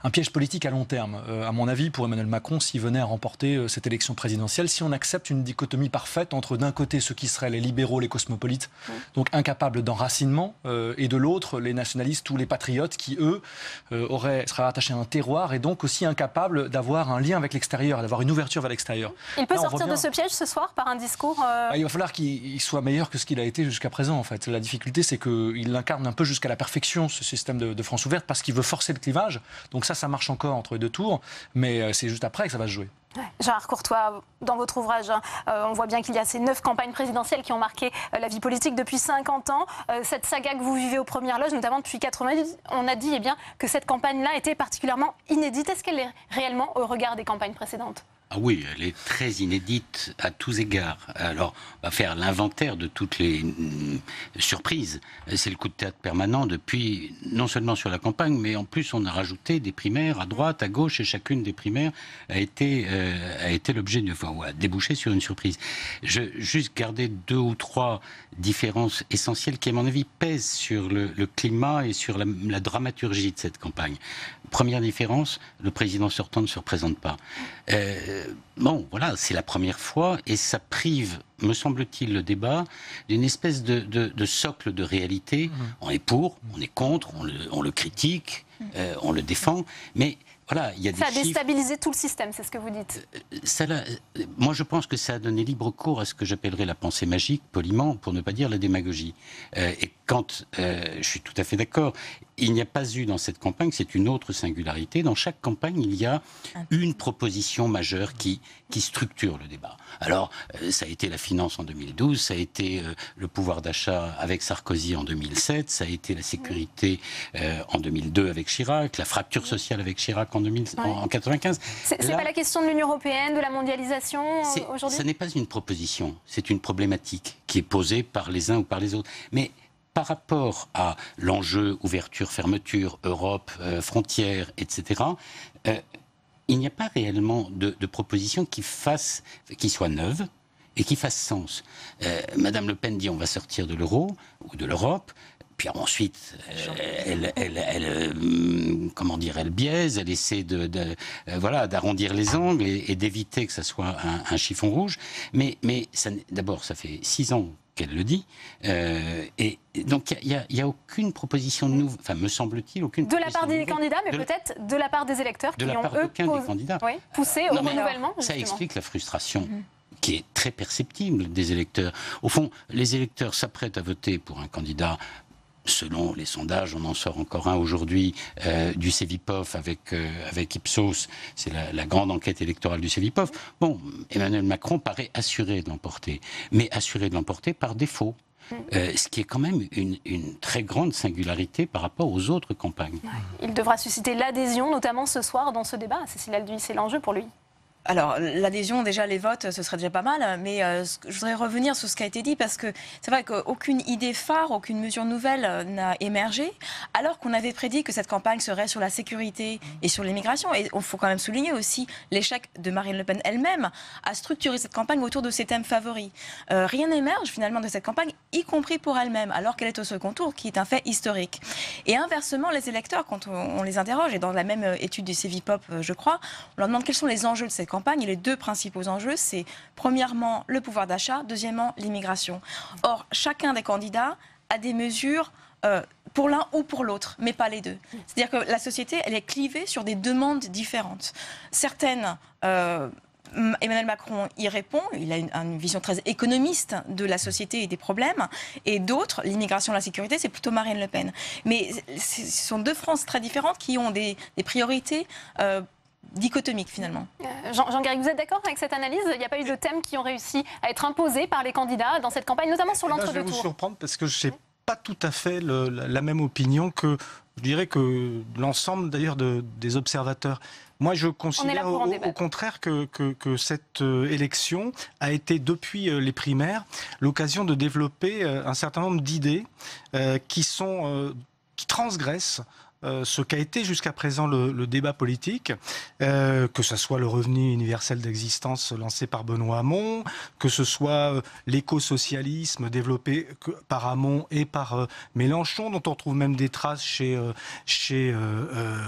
un piège politique à long terme, à mon avis, pour Emmanuel Macron, s'il venait à remporter cette élection présidentielle, si on accepte une dichotomie parfaite entre d'un côté ceux qui seraient les libéraux, les cosmopolites, donc incapables d'enracinement, et de l'autre les nationalistes ou les patriotes qui, eux, seraient attachés à un terroir et donc aussi incapables d'avoir un lien avec l'extérieur, d'avoir une ouverture vers l'extérieur. Il peut sortir de ce piège ce soir par un discours Il va falloir qu'il soit meilleur que ce qu'il a été jusqu'à présent, en fait. La difficulté, c'est qu'il incarne un peu jusqu'à la perfection ce système de France ouverte parce qu'il veut forcer le clivage. Donc ça marche encore entre les deux tours, mais c'est juste après que ça va se jouer. Ouais. Gérard Courtois, dans votre ouvrage, on voit bien qu'il y a ces 9 campagnes présidentielles qui ont marqué la vie politique depuis 50 ans. Cette saga que vous vivez aux premières loges, notamment depuis 90, on a dit que cette campagne-là était particulièrement inédite. Est-ce qu'elle est réellement au regard des campagnes précédentes ? Ah oui, elle est très inédite à tous égards. Alors, on va faire l'inventaire de toutes les surprises. C'est le coup de théâtre permanent depuis, non seulement sur la campagne, mais en plus on a rajouté des primaires à droite, à gauche, et chacune des primaires a été l'objet a débouché sur une surprise. Je vais juste garder 2 ou 3 différences essentielles qui, à mon avis, pèsent sur le climat et sur la dramaturgie de cette campagne. Première différence, le président sortant ne se représente pas. Bon, voilà, c'est la première fois et ça prive, me semble-t-il, le débat d'une espèce de socle de réalité. On est pour, on est contre, on le critique, on le défend, mais voilà, il y a des chiffres. Ça a déstabilisé tout le système, c'est ce que vous dites. Moi, je pense que ça a donné libre cours à ce que j'appellerais la pensée magique, poliment, pour ne pas dire la démagogie. Et quand, je suis tout à fait d'accord, il n'y a pas eu dans cette campagne, c'est une autre singularité, dans chaque campagne, il y a une proposition majeure qui structure le débat. Alors, ça a été la finance en 2012, ça a été le pouvoir d'achat avec Sarkozy en 2007, ça a été la sécurité en 2002 avec Chirac, la fracture sociale avec Chirac en 1995. C'est pas la question de l'Union européenne, de la mondialisation aujourd'hui ? Ce n'est pas une proposition, c'est une problématique qui est posée par les uns ou par les autres. Mais par rapport à l'enjeu ouverture, fermeture, Europe, frontières, etc., il n'y a pas réellement de proposition qui soit neuve et qui fasse sens. Madame Le Pen dit on va sortir de l'euro ou de l'Europe. Puis ensuite, elle biaise, elle essaie d'arrondir les angles et d'éviter que ça soit un chiffon rouge. Mais d'abord, ça fait 6 ans qu'elle le dit. Et donc, il n'y a aucune proposition nouvelle, enfin, me semble-t-il, aucune de la part des candidats, mais peut-être de la part des électeurs qui ont, eux, poussé au renouvellement. Ça explique la frustration. Qui est très perceptible des électeurs. Au fond, les électeurs s'apprêtent à voter pour un candidat. Selon les sondages, on en sort encore un aujourd'hui du Cevipof avec Ipsos, c'est la grande enquête électorale du Cevipof. Bon, Emmanuel Macron paraît assuré de l'emporter, mais assuré de l'emporter par défaut. Ce qui est quand même une très grande singularité par rapport aux autres campagnes. Il devra susciter l'adhésion, notamment ce soir dans ce débat. Cécile Alduy, c'est l'enjeu pour lui. Alors, l'adhésion, déjà, les votes, ce serait déjà pas mal, mais je voudrais revenir sur ce qui a été dit, parce que c'est vrai qu'aucune idée phare, aucune mesure nouvelle n'a émergé, alors qu'on avait prédit que cette campagne serait sur la sécurité et sur l'immigration. Et il faut quand même souligner aussi l'échec de Marine Le Pen elle-même à structurer cette campagne autour de ses thèmes favoris. Rien n'émerge, finalement, de cette campagne, y compris pour elle-même, alors qu'elle est au second tour, qui est un fait historique. Et inversement, les électeurs, quand on les interroge, et dans la même étude du Cevipof, je crois, on leur demande quels sont les enjeux de cette campagne. Et les 2 principaux enjeux, c'est premièrement le pouvoir d'achat, deuxièmement l'immigration. Or, chacun des candidats a des mesures pour l'un ou pour l'autre, mais pas les deux. C'est-à-dire que la société, elle est clivée sur des demandes différentes. Certaines... Emmanuel Macron y répond, il a une vision très économiste de la société et des problèmes, et d'autres, l'immigration et la sécurité, c'est plutôt Marine Le Pen. Mais ce sont 2 Frances très différentes qui ont des priorités dichotomique finalement. Jean-Garrigue, vous êtes d'accord avec cette analyse ? Il n'y a pas eu de thèmes qui ont réussi à être imposés par les candidats dans cette campagne, notamment sur l'entre-deux tours. Je vais vous surprendre parce que je n'ai pas tout à fait la même opinion que, je dirais, que l'ensemble d'ailleurs des observateurs. Moi, je considère au contraire que cette élection a été, depuis les primaires, l'occasion de développer un certain nombre d'idées qui transgressent ce qu'a été jusqu'à présent le débat politique, que ce soit le revenu universel d'existence lancé par Benoît Hamon, que ce soit l'écosocialisme développé par Hamon et par Mélenchon, dont on retrouve même des traces chez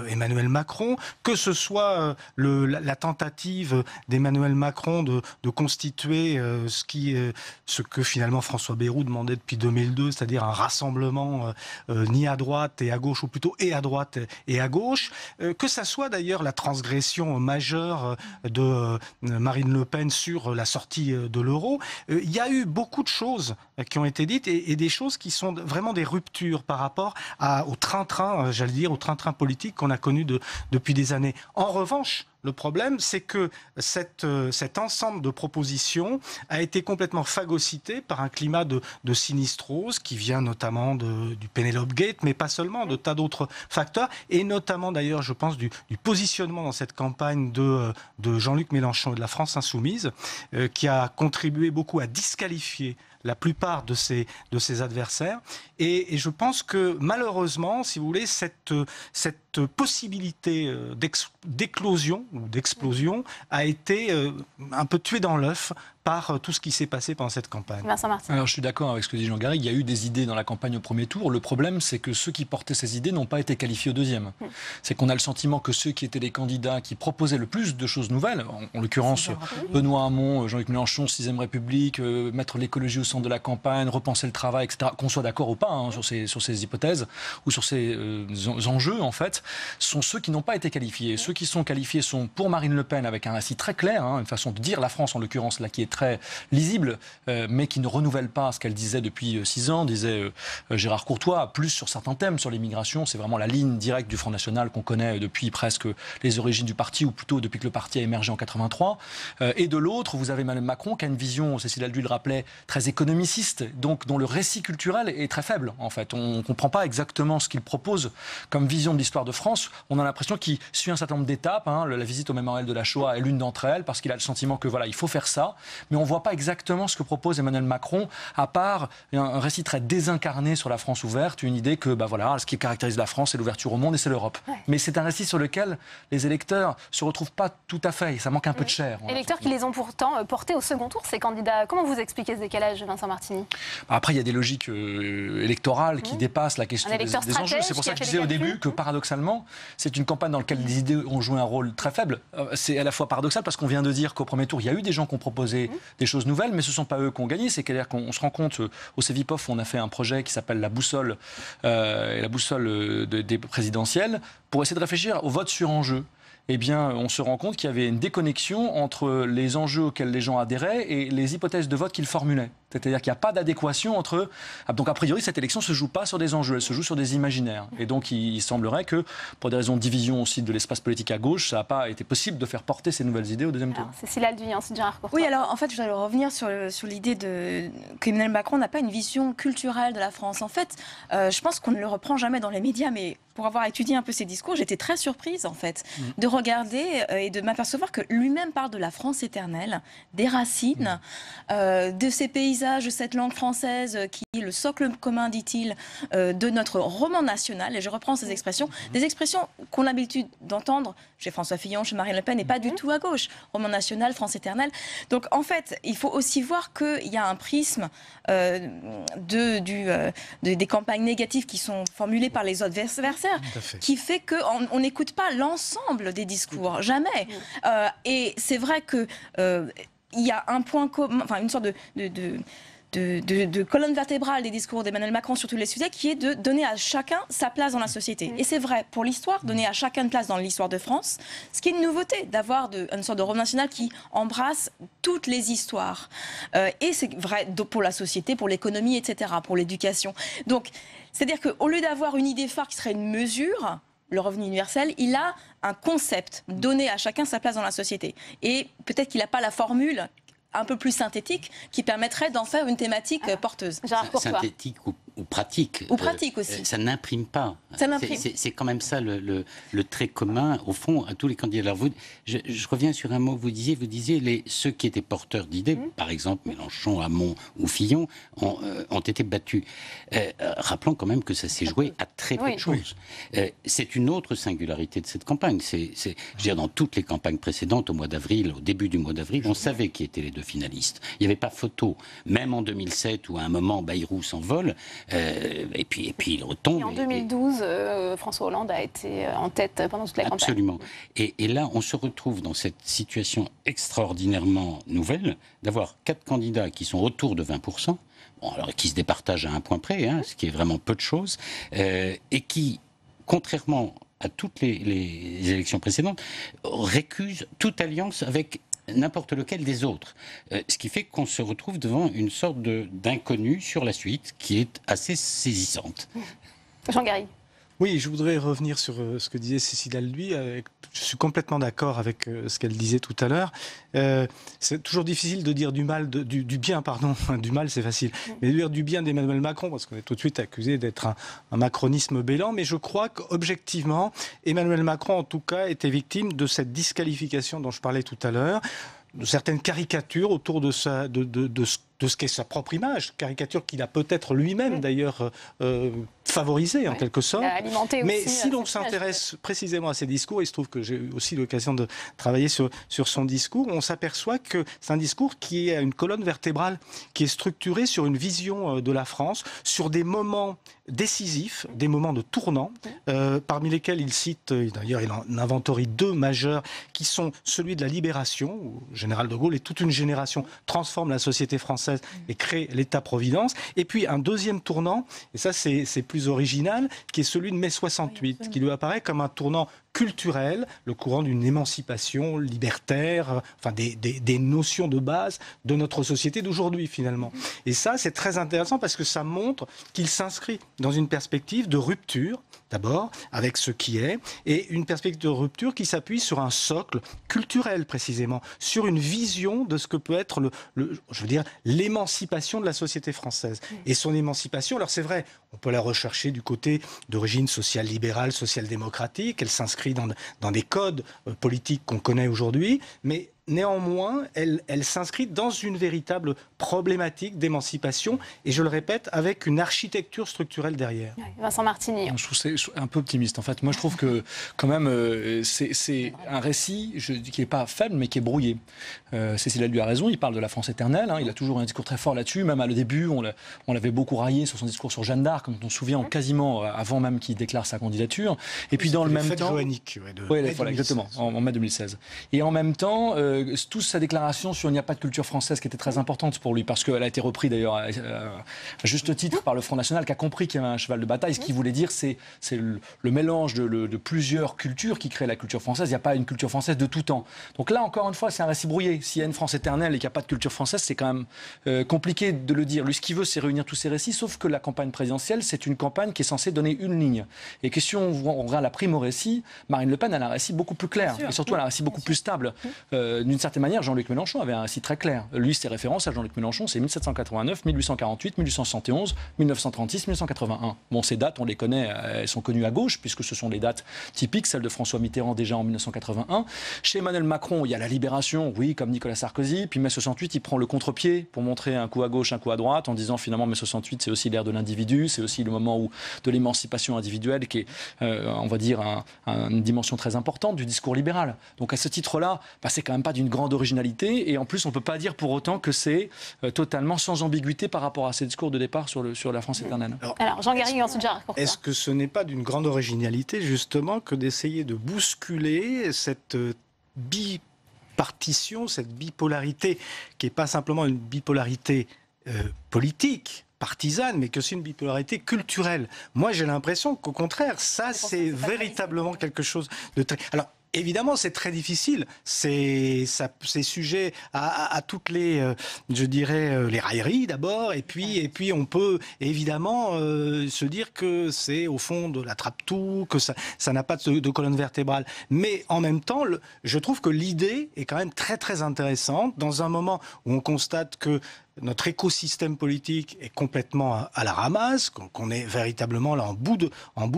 Emmanuel Macron, que ce soit la tentative d'Emmanuel Macron de constituer ce que finalement François Bayrou demandait depuis 2002, c'est-à-dire un rassemblement ni à droite et à gauche, ou plutôt et à droite et à gauche, que ça soit d'ailleurs la transgression majeure de Marine Le Pen sur la sortie de l'euro. Il y a eu beaucoup de choses qui ont été dites et des choses qui sont vraiment des ruptures par rapport au train-train, j'allais dire, au train-train politique qu'on a connu depuis des années. En revanche, le problème, c'est que cet ensemble de propositions a été complètement phagocyté par un climat de sinistrose qui vient notamment du Penelope Gate, mais pas seulement, de tas d'autres facteurs, et notamment d'ailleurs, je pense, du positionnement dans cette campagne de Jean-Luc Mélenchon et de la France Insoumise, qui a contribué beaucoup à disqualifier la plupart de ses adversaires. Et je pense que malheureusement, si vous voulez, cette possibilité d'éclosion ou d'explosion a été un peu tuée dans l'œuf par tout ce qui s'est passé pendant cette campagne. Vincent Martin. Alors je suis d'accord avec ce que dit Jean Garrigue, il y a eu des idées dans la campagne au premier tour. Le problème, c'est que ceux qui portaient ces idées n'ont pas été qualifiés au deuxième. C'est qu'on a le sentiment que ceux qui étaient les candidats qui proposaient le plus de choses nouvelles, en l'occurrence Benoît Hamon, Jean-Luc Mélenchon, 6ème République, mettre l'écologie au centre de la campagne, repenser le travail, etc., qu'on soit d'accord ou pas sur ces hypothèses ou sur ces enjeux, en fait, sont ceux qui n'ont pas été qualifiés. Ceux qui sont qualifiés sont pour Marine Le Pen, avec un récit très clair, une façon de dire la France, en l'occurrence, là, qui est très lisible, mais qui ne renouvelle pas ce qu'elle disait depuis 6 ans, disait Gérard Courtois, plus sur certains thèmes, sur l'immigration. C'est vraiment la ligne directe du Front National qu'on connaît depuis presque les origines du parti, ou plutôt depuis que le parti a émergé en 83. Et de l'autre, vous avez Emmanuel Macron, qui a une vision, Cécile Alduy le rappelait, très économiciste, donc dont le récit culturel est très faible, en fait. On ne comprend pas exactement ce qu'il propose comme vision de l'histoire de France. On a l'impression qu'il suit un certain nombre d'étapes. La visite au mémorial de la Shoah est l'une d'entre elles, parce qu'il a le sentiment que voilà, il faut faire ça, mais on voit pas exactement ce que propose Emmanuel Macron, à part un récit très désincarné sur la France ouverte, une idée que voilà, ce qui caractérise la France, c'est l'ouverture au monde et c'est l'Europe. Ouais. Mais c'est un récit sur lequel les électeurs se retrouvent pas tout à fait, ça manque un peu de chair. Électeurs qui les ont pourtant portés au second tour, ces candidats. Comment vous expliquez ce décalage, Vincent Martini? Après, il y a des logiques électorales qui dépassent la question des enjeux. C'est pour ça que je disais au début que paradoxalement, c'est une campagne dans laquelle les idées ont joué un rôle très faible. C'est à la fois paradoxal parce qu'on vient de dire qu'au premier tour, il y a eu des gens qui ont proposé des choses nouvelles, mais ce ne sont pas eux qui ont gagné. C'est-à-dire qu'on se rend compte, au CEVIPOF, on a fait un projet qui s'appelle la boussole, des présidentielles, pour essayer de réfléchir au vote sur enjeu. Eh bien, on se rend compte qu'il y avait une déconnexion entre les enjeux auxquels les gens adhéraient et les hypothèses de vote qu'ils formulaient. C'est-à-dire qu'il n'y a pas d'adéquation entre... Donc, a priori, cette élection ne se joue pas sur des enjeux, elle se joue sur des imaginaires. Et donc, il semblerait que, pour des raisons de division aussi de l'espace politique à gauche, ça n'a pas été possible de faire porter ces nouvelles idées au deuxième tour. Cécile Alduy, ensuite Gérard Courtois. Oui, alors, en fait, je voudrais revenir sur l'idée qu'Emmanuel Macron n'a pas une vision culturelle de la France. En fait, je pense qu'on ne le reprend jamais dans les médias, mais pour avoir étudié un peu ses discours, j'étais très surprise, en fait, de regarder et de m'apercevoir que lui-même parle de la France éternelle, des racines, de ces paysages, de cette langue française qui est le socle commun, dit-il, de notre roman national. Et je reprends ces expressions, des expressions qu'on a l'habitude d'entendre chez François Fillon, chez Marine Le Pen, et pas du tout à gauche. Roman national, France éternelle. Donc, en fait, il faut aussi voir qu'il y a un prisme des campagnes négatives qui sont formulées par les autres adversaires, qui fait qu'on n'écoute pas l'ensemble des discours, jamais. Et c'est vrai que il y a un point commun, enfin une sorte de colonne vertébrale des discours d'Emmanuel Macron sur tous les sujets, qui est de donner à chacun sa place dans la société. Et c'est vrai pour l'histoire, donner à chacun une place dans l'histoire de France, ce qui est une nouveauté, d'avoir une sorte de roman national qui embrasse toutes les histoires. Et c'est vrai pour la société, pour l'économie, etc., pour l'éducation. Donc, c'est-à-dire qu'au lieu d'avoir une idée phare qui serait une mesure, le revenu universel, il a un concept, donner à chacun sa place dans la société. Et peut-être qu'il n'a pas la formule un peu plus synthétique qui permettrait d'en faire une thématique porteuse. Synthétique ou pratique. Ou pratique aussi. Ça n'imprime pas. Ça n'imprime. C'est quand même ça le trait commun, au fond, à tous les candidats. Alors je reviens sur un mot que vous disiez ceux qui étaient porteurs d'idées, par exemple Mélenchon, Hamon ou Fillon, ont été battus. Rappelons quand même que ça s'est joué à très peu de choses. C'est une autre singularité de cette campagne. Je veux dire, dans toutes les campagnes précédentes, au début du mois d'avril, on savait qui étaient les deux finalistes. Il n'y avait pas photo. Même en 2007, où à un moment, Bayrou s'envole, et puis il retombe. Et en 2012, François Hollande a été en tête pendant toute la campagne. Absolument. Et là, on se retrouve dans cette situation extraordinairement nouvelle d'avoir 4 candidats qui sont autour de 20%, alors qui se départagent à un point près, ce qui est vraiment peu de choses, et qui, contrairement à toutes les élections précédentes, récusent toute alliance avec n'importe lequel des autres. Ce qui fait qu'on se retrouve devant une sorte d'inconnu sur la suite qui est assez saisissante. Jean Garry. Oui, je voudrais revenir sur ce que disait Cécile Alduy. Je suis complètement d'accord avec ce qu'elle disait tout à l'heure. C'est toujours difficile de dire du bien, pardon. Du mal, c'est facile. Mais de dire du bien d'Emmanuel Macron, parce qu'on est tout de suite accusé d'être un macronisme bélant. Mais je crois qu'objectivement, Emmanuel Macron, en tout cas, était victime de cette disqualification dont je parlais tout à l'heure, de certaines caricatures autour de ce qu'est sa propre image, caricature qu'il a peut-être lui-même d'ailleurs favorisée en quelque sorte. Mais si l'on s'intéresse précisément à ses discours, il se trouve que j'ai eu aussi l'occasion de travailler sur son discours, on s'aperçoit que c'est un discours qui a une colonne vertébrale, qui est structurée sur une vision de la France, sur des moments décisifs, des moments de tournant, parmi lesquels il cite, d'ailleurs il en inventorie 2 majeurs, qui sont celui de la libération, où le général de Gaulle et toute une génération transforme la société française et crée l'État-providence, et puis un deuxième tournant, et ça c'est plus original, qui est celui de mai 68, qui lui apparaît comme un tournant culturel, le courant d'une émancipation libertaire, enfin des notions de base de notre société d'aujourd'hui finalement. Et ça, c'est très intéressant parce que ça montre qu'il s'inscrit dans une perspective de rupture, d'abord, avec ce qui est, et une perspective de rupture qui s'appuie sur un socle culturel précisément, sur une vision de ce que peut être je veux dire, l'émancipation de la société française. Et son émancipation, alors c'est vrai, on peut la rechercher du côté d'origine social-libérale, social-démocratique, elle s'inscrit dans des codes politiques qu'on connaît aujourd'hui, mais néanmoins, elle s'inscrit dans une véritable problématique d'émancipation, et je le répète, avec une architecture structurelle derrière. Vincent Martini. Je trouve c'est un peu optimiste, en fait. Moi, je trouve que, quand même, c'est un récit qui n'est pas faible, mais qui est brouillé. Cécile Alduy a raison, il parle de la France éternelle, il a toujours un discours très fort là-dessus, même à le début, on l'avait beaucoup raillé sur son discours sur Jeanne d'Arc, comme on se souvient, quasiment avant même qu'il déclare sa candidature. Et puis dans le même temps... Voilà, exactement, en mai 2016. Et en même temps, toute sa déclaration sur il n'y a pas de culture française qui était très importante pour lui, parce qu'elle a été reprise d'ailleurs à juste titre par le Front National, qui a compris qu'il y avait un cheval de bataille. Ce qu'il voulait dire, c'est le mélange de plusieurs cultures qui crée la culture française. Il n'y a pas une culture française de tout temps. Donc là, encore une fois, c'est un récit brouillé. S'il y a une France éternelle et qu'il n'y a pas de culture française, c'est quand même compliqué de le dire. Lui, ce qu'il veut, c'est réunir tous ces récits, sauf que la campagne présidentielle, c'est une campagne qui est censée donner une ligne. Et que si on regarde la prime au récit, Marine Le Pen, elle a un récit beaucoup plus clair. Et surtout, elle a un récit beaucoup plus stable. D'une certaine manière, Jean-Luc Mélenchon avait un récit très clair. Lui, ses références à Jean-Luc Mélenchon, c'est 1789, 1848, 1871, 1936, 1981. Bon, ces dates, on les connaît, elles sont connues à gauche, puisque ce sont les dates typiques, celles de François Mitterrand déjà en 1981. Chez Emmanuel Macron, il y a la libération, oui, comme Nicolas Sarkozy, puis mai 68, il prend le contre-pied pour montrer un coup à gauche, un coup à droite, en disant finalement mai 68, c'est aussi l'ère de l'individu, c'est aussi le moment de l'émancipation individuelle, qui est, on va dire, une dimension très importante du discours libéral. Donc à ce titre-là, c'est quand même pas d'une grande originalité, et en plus on ne peut pas dire pour autant que c'est totalement sans ambiguïté par rapport à ces discours de départ sur la France éternelle. Alors Jean Garry, ensuite Gérard Courtois. Est-ce que ce n'est pas d'une grande originalité justement que d'essayer de bousculer cette bipartition, cette bipolarité qui n'est pas simplement une bipolarité politique, partisane, mais que c'est une bipolarité culturelle. Moi j'ai l'impression qu'au contraire, ça c'est véritablement quelque chose de très... Alors, évidemment, c'est très difficile. C'est sujet à toutes les, je dirais, les railleries d'abord, et puis on peut évidemment se dire que c'est au fond de la trappe-tout, que ça n'a pas de colonne vertébrale. Mais en même temps, je trouve que l'idée est quand même très très intéressante dans un moment où on constate que notre écosystème politique est complètement à la ramasse, qu'on est véritablement là en bout de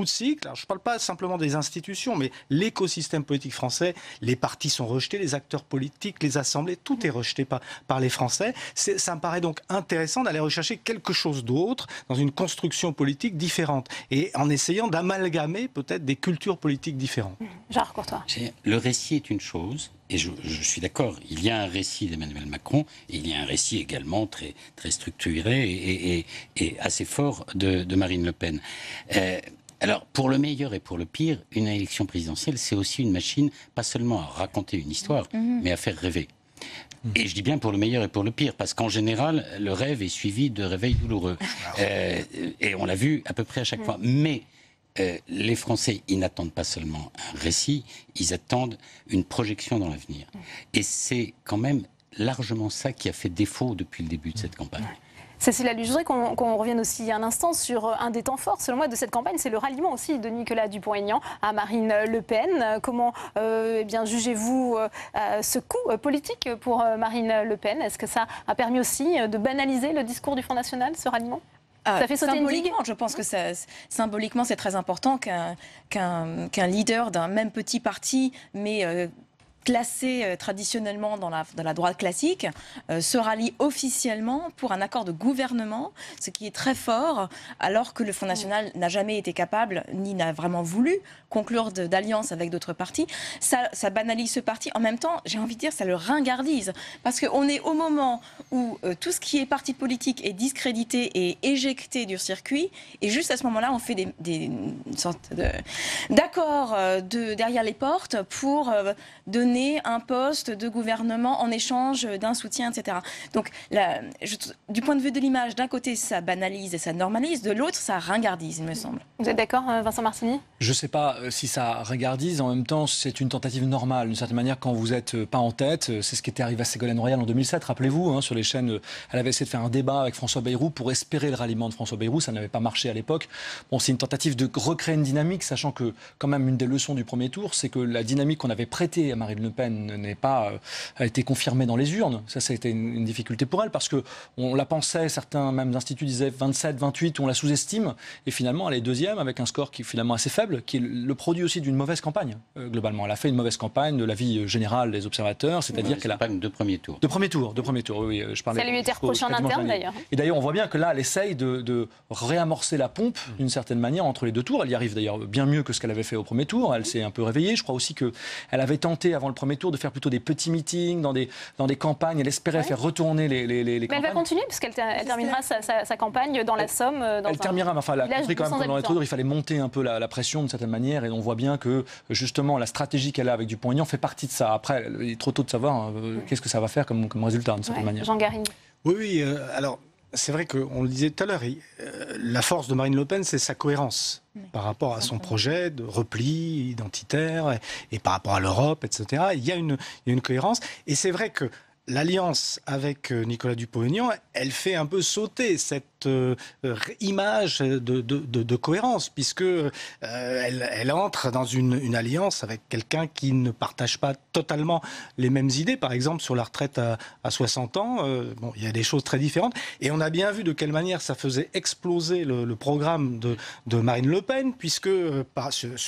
cycle. Alors, je ne parle pas simplement des institutions, mais l'écosystème politique français, les partis sont rejetés, les acteurs politiques, les assemblées, tout est rejeté par les Français. Ça me paraît donc intéressant d'aller rechercher quelque chose d'autre dans une construction politique différente et en essayant d'amalgamer peut-être des cultures politiques différentes. Gérard Courtois. Le récit est une chose. Et je suis d'accord, il y a un récit d'Emmanuel Macron, et il y a un récit également très, très structuré et assez fort de Marine Le Pen. Alors, pour le meilleur et pour le pire, une élection présidentielle, c'est aussi une machine, pas seulement à raconter une histoire, mais à faire rêver. Et je dis bien pour le meilleur et pour le pire, parce qu'en général, le rêve est suivi de réveils douloureux. Et on l'a vu à peu près à chaque fois. Mais les Français, ils n'attendent pas seulement un récit, ils attendent une projection dans l'avenir. Et c'est quand même largement ça qui a fait défaut depuis le début de cette campagne. Cécile Allu, je voudrais qu'on revienne aussi un instant sur un des temps forts, selon moi, de cette campagne, c'est le ralliement aussi de Nicolas Dupont-Aignan à Marine Le Pen. Comment jugez-vous ce coup politique pour Marine Le Pen? Est-ce que ça a permis aussi de banaliser le discours du Front National, ce ralliement? Ça fait sauter une digue. Je pense que symboliquement, c'est très important qu'un leader d'un même petit parti, mais classé traditionnellement dans la droite classique, se rallie officiellement pour un accord de gouvernement, ce qui est très fort, alors que le Front National n'a jamais été capable, ni n'a vraiment voulu, conclure d'alliance avec d'autres partis. Ça banalise ce parti. En même temps, j'ai envie de dire, ça le ringardise. Parce qu'on est au moment où tout ce qui est parti politique est discrédité et éjecté du circuit, et juste à ce moment-là, on fait une sorte d'accord derrière les portes pour donner un poste de gouvernement en échange d'un soutien, etc. Donc, du point de vue de l'image, d'un côté, ça banalise et ça normalise, de l'autre, ça ringardise, il me semble. Vous êtes d'accord, Vincent Martini? Je ne sais pas si ça ringardise. En même temps, c'est une tentative normale. D'une certaine manière, quand vous n'êtes pas en tête, c'est ce qui était arrivé à Ségolène Royal en 2007. Rappelez-vous, sur les chaînes, elle avait essayé de faire un débat avec François Bayrou pour espérer le ralliement de François Bayrou. Ça n'avait pas marché à l'époque. Bon, c'est une tentative de recréer une dynamique, sachant que, quand même, une des leçons du premier tour, c'est que la dynamique qu'on avait prêtée à Marine Le Pen a été confirmée dans les urnes. Ça a été une difficulté pour elle, parce qu'on la pensait, certains même instituts disaient 27, 28, on la sous-estime, et finalement elle est deuxième avec un score qui est finalement assez faible, qui est le produit aussi d'une mauvaise campagne, globalement. Elle a fait une mauvaise campagne de l'avis général des observateurs, c'est-à-dire qu'elle a... campagne de premier tour. De premier tour, oui, je parlais... Ça lui était reproché en interne, d'ailleurs. Et d'ailleurs, on voit bien que là, elle essaye de réamorcer la pompe, d'une certaine manière, entre les deux tours. Elle y arrive d'ailleurs bien mieux que ce qu'elle avait fait au premier tour. Elle s'est un peu réveillée. Je crois aussi qu'elle avait tenté, avant le premier tour, de faire plutôt des petits meetings dans des campagnes. Elle espérait faire retourner les campagnes. Mais elle va continuer, puisqu'elle terminera sa campagne dans la Somme. Elle terminera, mais enfin, elle a compris quand même que dans les tours, il fallait monter un peu la pression d'une certaine manière. Et on voit bien que, justement, la stratégie qu'elle a avec Dupont-Aignan fait partie de ça. Après, il est trop tôt de savoir qu'est-ce que ça va faire comme résultat, d'une certaine manière. Jean Garrigue. Oui, alors... C'est vrai qu'on le disait tout à l'heure, la force de Marine Le Pen, c'est sa cohérence par rapport à son projet de repli identitaire et par rapport à l'Europe, etc. Il y a une cohérence. Et c'est vrai que l'alliance avec Nicolas Dupont-Aignan, elle fait un peu sauter cette image de cohérence, puisque elle entre dans une alliance avec quelqu'un qui ne partage pas totalement les mêmes idées. Par exemple, sur la retraite à 60 ans, il y a des choses très différentes. Et on a bien vu de quelle manière ça faisait exploser le programme de Marine Le Pen, puisque,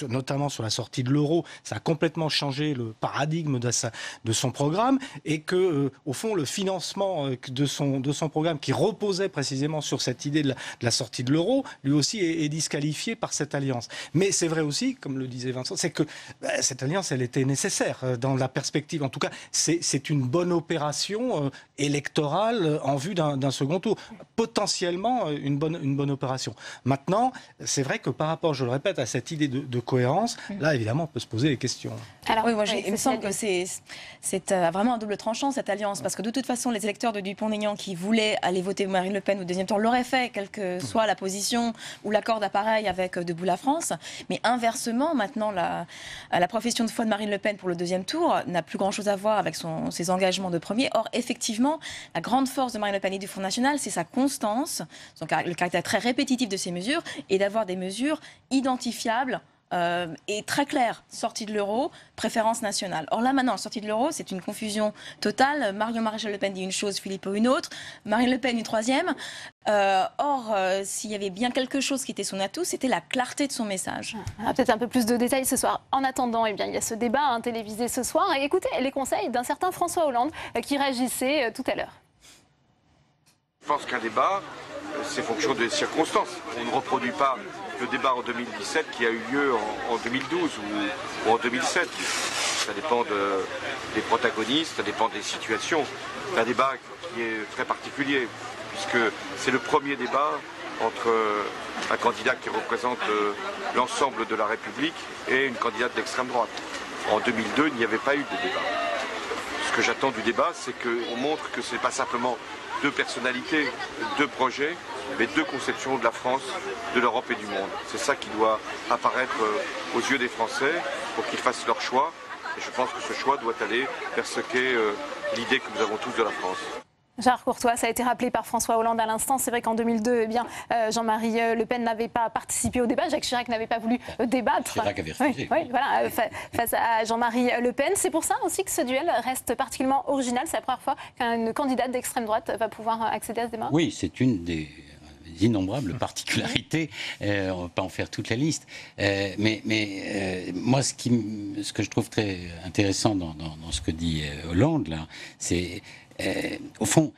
notamment sur la sortie de l'euro, ça a complètement changé le paradigme de son programme, et que, au fond, le financement de son programme, qui reposait précisément sur cette idée de la sortie de l'euro, lui aussi est disqualifié par cette alliance. Mais c'est vrai aussi, comme le disait Vincent, c'est que cette alliance, elle était nécessaire dans la perspective. En tout cas, c'est une bonne opération électorale en vue d'un second tour. Potentiellement une bonne opération. Maintenant, c'est vrai que par rapport, je le répète, à cette idée de cohérence, là, évidemment, on peut se poser des questions. Alors, oui, il me semble que c'est vraiment un double tranchant, cette alliance, parce que de toute façon, les électeurs de Dupont-Aignan qui voulaient aller voter Marine Le Pen au deuxième tour l'auraient fait, quelle que soit la position ou l'accord d'appareil avec Debout la France. Mais inversement, maintenant, la profession de foi de Marine Le Pen pour le deuxième tour n'a plus grand-chose à voir avec ses engagements de premier. Or, effectivement, la grande force de Marine Le Pen et du Front National, c'est sa constance, le caractère très répétitif de ses mesures, et d'avoir des mesures identifiables est très clair. Sortie de l'euro, préférence nationale. Or là, maintenant, sortie de l'euro, c'est une confusion totale. Marion Maréchal Le Pen dit une chose, Philippot une autre. Marine Le Pen une troisième. S'il y avait bien quelque chose qui était son atout, c'était la clarté de son message. Peut-être un peu plus de détails ce soir. En attendant, eh bien, il y a ce débat télévisé ce soir. Et écoutez les conseils d'un certain François Hollande qui réagissait tout à l'heure. Je pense qu'un débat, c'est fonction des circonstances. On ne reproduit pas le débat en 2017 qui a eu lieu en 2012 ou en 2007. Ça dépend des protagonistes, ça dépend des situations. C'est un débat qui est très particulier, puisque c'est le premier débat entre un candidat qui représente l'ensemble de la République et une candidate d'extrême droite. En 2002, il n'y avait pas eu de débat. Ce que j'attends du débat, c'est qu'on montre que ce n'est pas simplement deux personnalités, deux projets, mais deux conceptions de la France, de l'Europe et du monde. C'est ça qui doit apparaître aux yeux des Français pour qu'ils fassent leur choix. Et je pense que ce choix doit aller vers ce qu'est l'idée que nous avons tous de la France. Gérard Courtois, ça a été rappelé par François Hollande à l'instant. C'est vrai qu'en 2002, eh bien, Jean-Marie Le Pen n'avait pas participé au débat. Jacques Chirac n'avait pas voulu débattre. Chirac avait refusé. Oui, voilà, face à Jean-Marie Le Pen. C'est pour ça aussi que ce duel reste particulièrement original. C'est la première fois qu'une candidate d'extrême droite va pouvoir accéder à ce débat. Oui, c'est une des innombrables particularités. On ne va pas en faire toute la liste. Moi, ce que je trouve très intéressant dans ce que dit Hollande, là, c'est... au fond,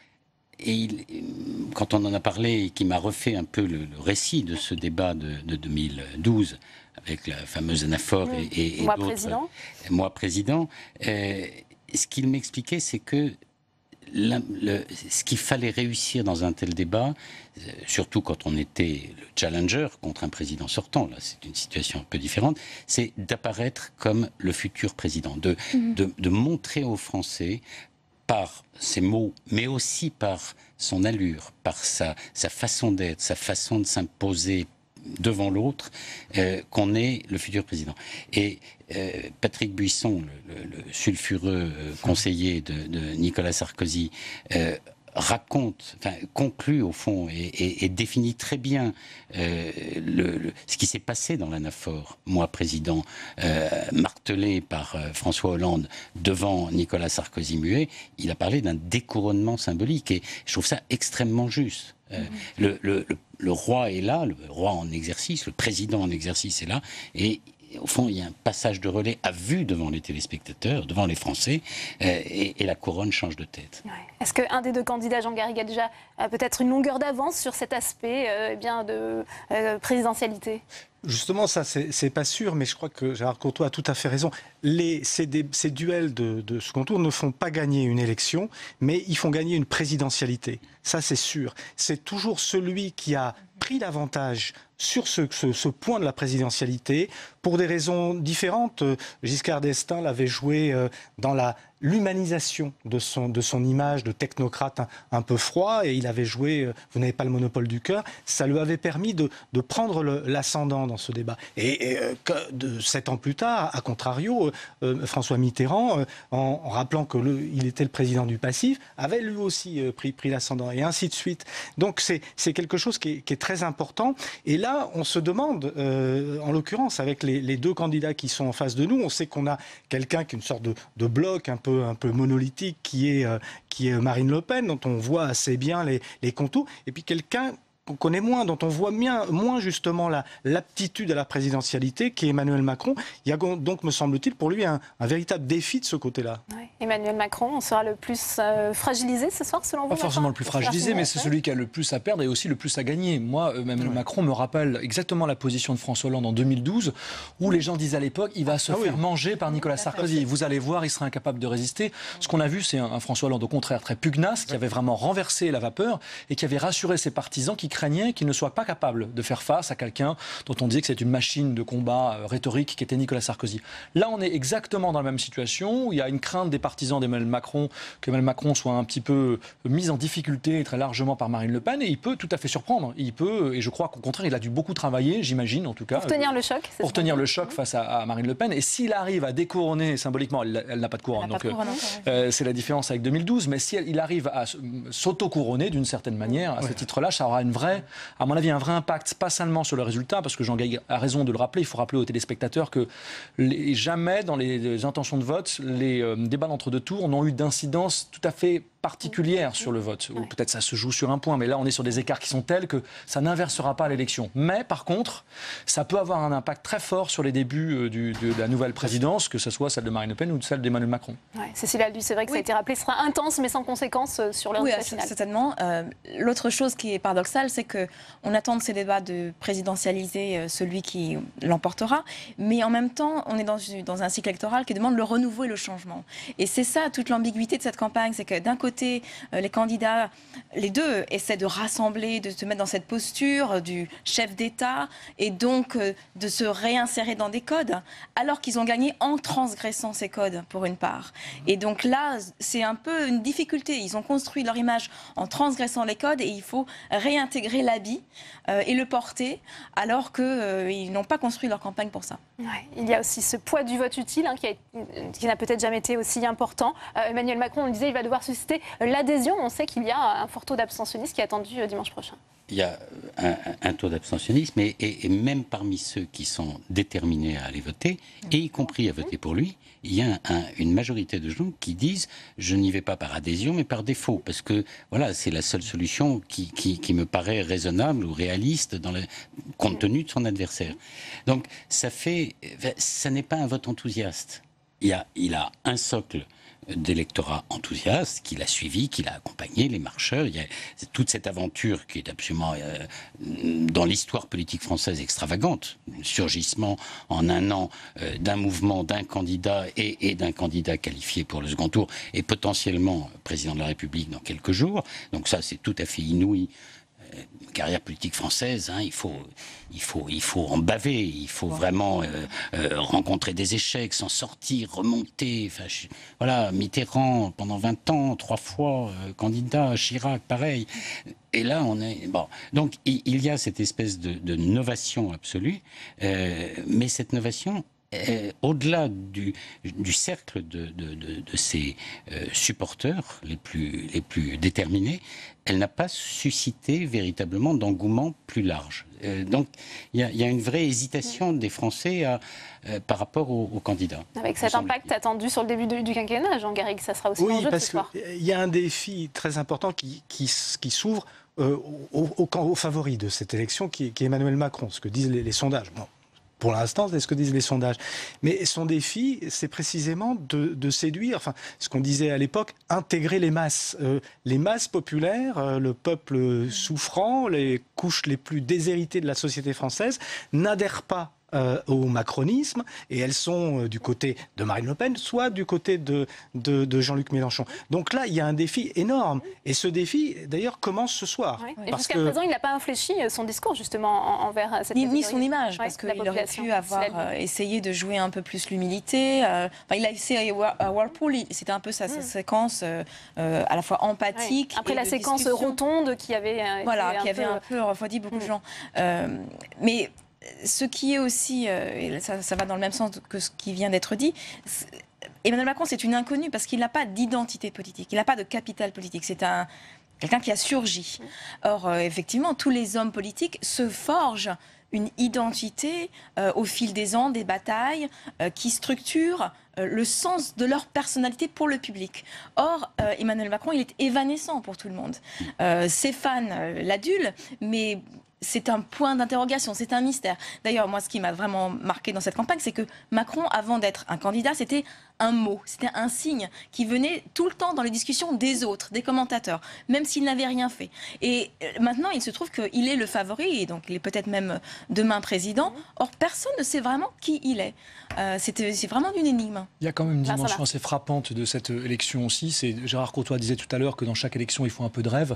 quand on en a parlé et qui m'a refait un peu le récit de ce débat de 2012, avec la fameuse anaphore et moi d'autres... président. Moi président. Ce qu'il m'expliquait, c'est que ce qu'il fallait réussir dans un tel débat, surtout quand on était le challenger contre un président sortant, là c'est une situation un peu différente, c'est d'apparaître comme le futur président, de montrer aux Français par ses mots, mais aussi par son allure, par sa façon d'être, sa façon de s'imposer devant l'autre, qu'on est le futur président. Et Patrick Buisson, le sulfureux conseiller de Nicolas Sarkozy, conclut au fond et définit très bien ce qui s'est passé dans l'anaphore, moi président, martelé par François Hollande devant Nicolas Sarkozy muet. Il a parlé d'un découronnement symbolique et je trouve ça extrêmement juste. Le roi est là, le roi en exercice, le président en exercice est là, et au fond, il y a un passage de relais à vue devant les téléspectateurs, devant les Français, et la couronne change de tête. Ouais. Est-ce qu'un des deux candidats, Jean Garrigue, a déjà peut-être une longueur d'avance sur cet aspect de présidentialité ? Justement, ça, c'est pas sûr, mais je crois que Gérard Courtois a tout à fait raison. Ces duels de second tour ne font pas gagner une élection, mais ils font gagner une présidentialité. Ça, c'est sûr. C'est toujours celui qui a pris l'avantage sur ce point de la présidentialité, pour des raisons différentes. Giscard d'Estaing l'avait joué dans l'humanisation de son image de technocrate un peu froid, et il avait joué « Vous n'avez pas le monopole du cœur ». Ça lui avait permis de prendre l'ascendant dans ce débat. Et 7 ans plus tard, à contrario, François Mitterrand, en rappelant qu'il était le président du passif, avait lui aussi pris l'ascendant, et ainsi de suite. Donc c'est quelque chose qui est très important. Et là, on se demande, en l'occurrence, avec les deux candidats qui sont en face de nous, on sait qu'on a quelqu'un qui est une sorte de bloc un peu monolithique, qui est Marine Le Pen, dont on voit assez bien les contours, et puis quelqu'un qu'on connaît moins, dont on voit moins justement l'aptitude à la présidentialité, qui est Emmanuel Macron. Il y a donc, me semble-t-il, pour lui un véritable défi de ce côté-là. Ouais. Emmanuel Macron, on sera le plus fragilisé ce soir, selon vous? Pas forcément le plus fragilisé, mais c'est celui qui a le plus à perdre et aussi le plus à gagner. Moi, Emmanuel Macron me rappelle exactement la position de François Hollande en 2012, où les gens disaient à l'époque, il va se faire manger par Nicolas Sarkozy. Vous allez voir, il sera incapable de résister. Ce qu'on a vu, c'est un François Hollande, au contraire, très pugnace, qui avait vraiment renversé la vapeur et qui avait rassuré ses partisans qui craignait qu'il ne soit pas capable de faire face à quelqu'un dont on disait que c'est une machine de combat rhétorique qui était Nicolas Sarkozy. Là, on est exactement dans la même situation où il y a une crainte des partisans d'Emmanuel Macron qu'Emmanuel Macron soit un petit peu mis en difficulté très largement par Marine Le Pen, et il peut tout à fait surprendre. Il peut, et je crois qu'au contraire, il a dû beaucoup travailler, j'imagine en tout cas. Pour tenir le choc. Pour tenir le choc face à Marine Le Pen. Et s'il arrive à découronner symboliquement, elle n'a pas de couronne, donc c'est la différence avec 2012, mais si il arrive à s'auto-couronner d'une certaine manière, à ce titre-là, ça aura une à mon avis, un vrai impact, pas seulement sur le résultat, parce que Jean-Guy a raison de le rappeler, il faut rappeler aux téléspectateurs que jamais dans les intentions de vote, les débats d'entre-deux tours n'ont eu d'incidence tout à fait particulière sur le vote. Ou peut-être ça se joue sur un point, mais là on est sur des écarts qui sont tels que ça n'inversera pas l'élection. Mais par contre, ça peut avoir un impact très fort sur les débuts de la nouvelle présidence, que ce soit celle de Marine Le Pen ou celle d'Emmanuel Macron. Ouais, Cécile Aldu, c'est vrai que ça a été rappelé, ce sera intense mais sans conséquences sur le résultat final. Certainement. L'autre chose qui est paradoxale, c'est qu'on attend de ces débats de présidentialiser celui qui l'emportera, mais en même temps, on est dans un cycle électoral qui demande le renouveau et le changement. Et c'est ça toute l'ambiguïté de cette campagne, c'est que d'un côté, les candidats, les deux, essaient de rassembler, de se mettre dans cette posture du chef d'État et donc de se réinsérer dans des codes, alors qu'ils ont gagné en transgressant ces codes, pour une part. Et donc là, c'est un peu une difficulté. Ils ont construit leur image en transgressant les codes et il faut réintégrer l'habit et le porter, alors qu'ils n'ont pas construit leur campagne pour ça. Ouais, il y a aussi ce poids du vote utile qui n'a peut-être jamais été aussi important. Emmanuel Macron, on le disait, il va devoir susciter l'adhésion. On sait qu'il y a un fort taux d'abstentionnisme qui est attendu dimanche prochain. Il y a un taux d'abstentionnisme et même parmi ceux qui sont déterminés à aller voter, et y compris à voter pour lui, il y a une majorité de gens qui disent « je n'y vais pas par adhésion mais par défaut » parce que voilà, c'est la seule solution qui me paraît raisonnable ou réaliste compte tenu de son adversaire. Donc ça n'est pas un vote enthousiaste. Il a un socle d'électorat enthousiaste, qu'il a suivi, qu'il a accompagné, les marcheurs. Il y a toute cette aventure qui est absolument, dans l'histoire politique française, extravagante. Le surgissement en un an d'un mouvement, d'un candidat et d'un candidat qualifié pour le second tour et potentiellement président de la République dans quelques jours. Donc ça, c'est tout à fait inouï. Carrière politique française, hein, il faut en baver, il faut vraiment rencontrer des échecs, s'en sortir, remonter. Enfin, voilà, Mitterrand pendant 20 ans, 3 fois candidat, Chirac, pareil. Et là, on est bon. Donc, il y a cette espèce de novation absolue, mais cette novation, au-delà du cercle de ses supporters les plus déterminés, elle n'a pas suscité véritablement d'engouement plus large. Donc il y a une vraie hésitation des Français par rapport aux candidats. Avec cet impact attendu sur le début du quinquennat, Jean Garrigue, ça sera aussi l'enjeu de ce soir. Oui, parce qu'il y a un défi très important qui s'ouvre au favori de cette élection, qui est Emmanuel Macron, ce que disent les sondages. Bon. Pour l'instant, c'est ce que disent les sondages. Mais son défi, c'est précisément de séduire, enfin, ce qu'on disait à l'époque, intégrer les masses populaires, le peuple souffrant, les couches les plus déshéritées de la société française, n'adhèrent pas au macronisme, et elles sont du côté de Marine Le Pen, soit du côté de Jean-Luc Mélenchon. Donc là, il y a un défi énorme. Et ce défi, d'ailleurs, commence ce soir. Ouais. Et jusqu'à présent, il n'a pas infléchi son discours, justement, envers cette ni son image, parce qu'il aurait pu avoir essayé de jouer un peu plus l'humilité. Il a essayé à Whirlpool, c'était un peu sa séquence à la fois empathique. Après la séquence rotonde qui avait un peu refroidi beaucoup de gens. Mais ce qui est aussi, et ça va dans le même sens que ce qui vient d'être dit, Emmanuel Macron, c'est une inconnue parce qu'il n'a pas d'identité politique, il n'a pas de capital politique. C'est quelqu'un qui a surgi. Or, effectivement, tous les hommes politiques se forgent une identité au fil des ans, des batailles, qui structurent le sens de leur personnalité pour le public. Or, Emmanuel Macron, il est évanescent pour tout le monde. Ses fans l'adulent, mais c'est un point d'interrogation, c'est un mystère. D'ailleurs, moi, ce qui m'a vraiment marqué dans cette campagne, c'est que Macron, avant d'être un candidat, c'était un mot, c'était un signe qui venait tout le temps dans les discussions des autres, des commentateurs, même s'il n'avait rien fait. Et maintenant, il se trouve qu'il est le favori, et donc il est peut-être même demain président. Or, personne ne sait vraiment qui il est. C'est vraiment une énigme. Il y a quand même une dimension assez frappante de cette élection aussi. Gérard Courtois disait tout à l'heure que dans chaque élection, il faut un peu de rêve.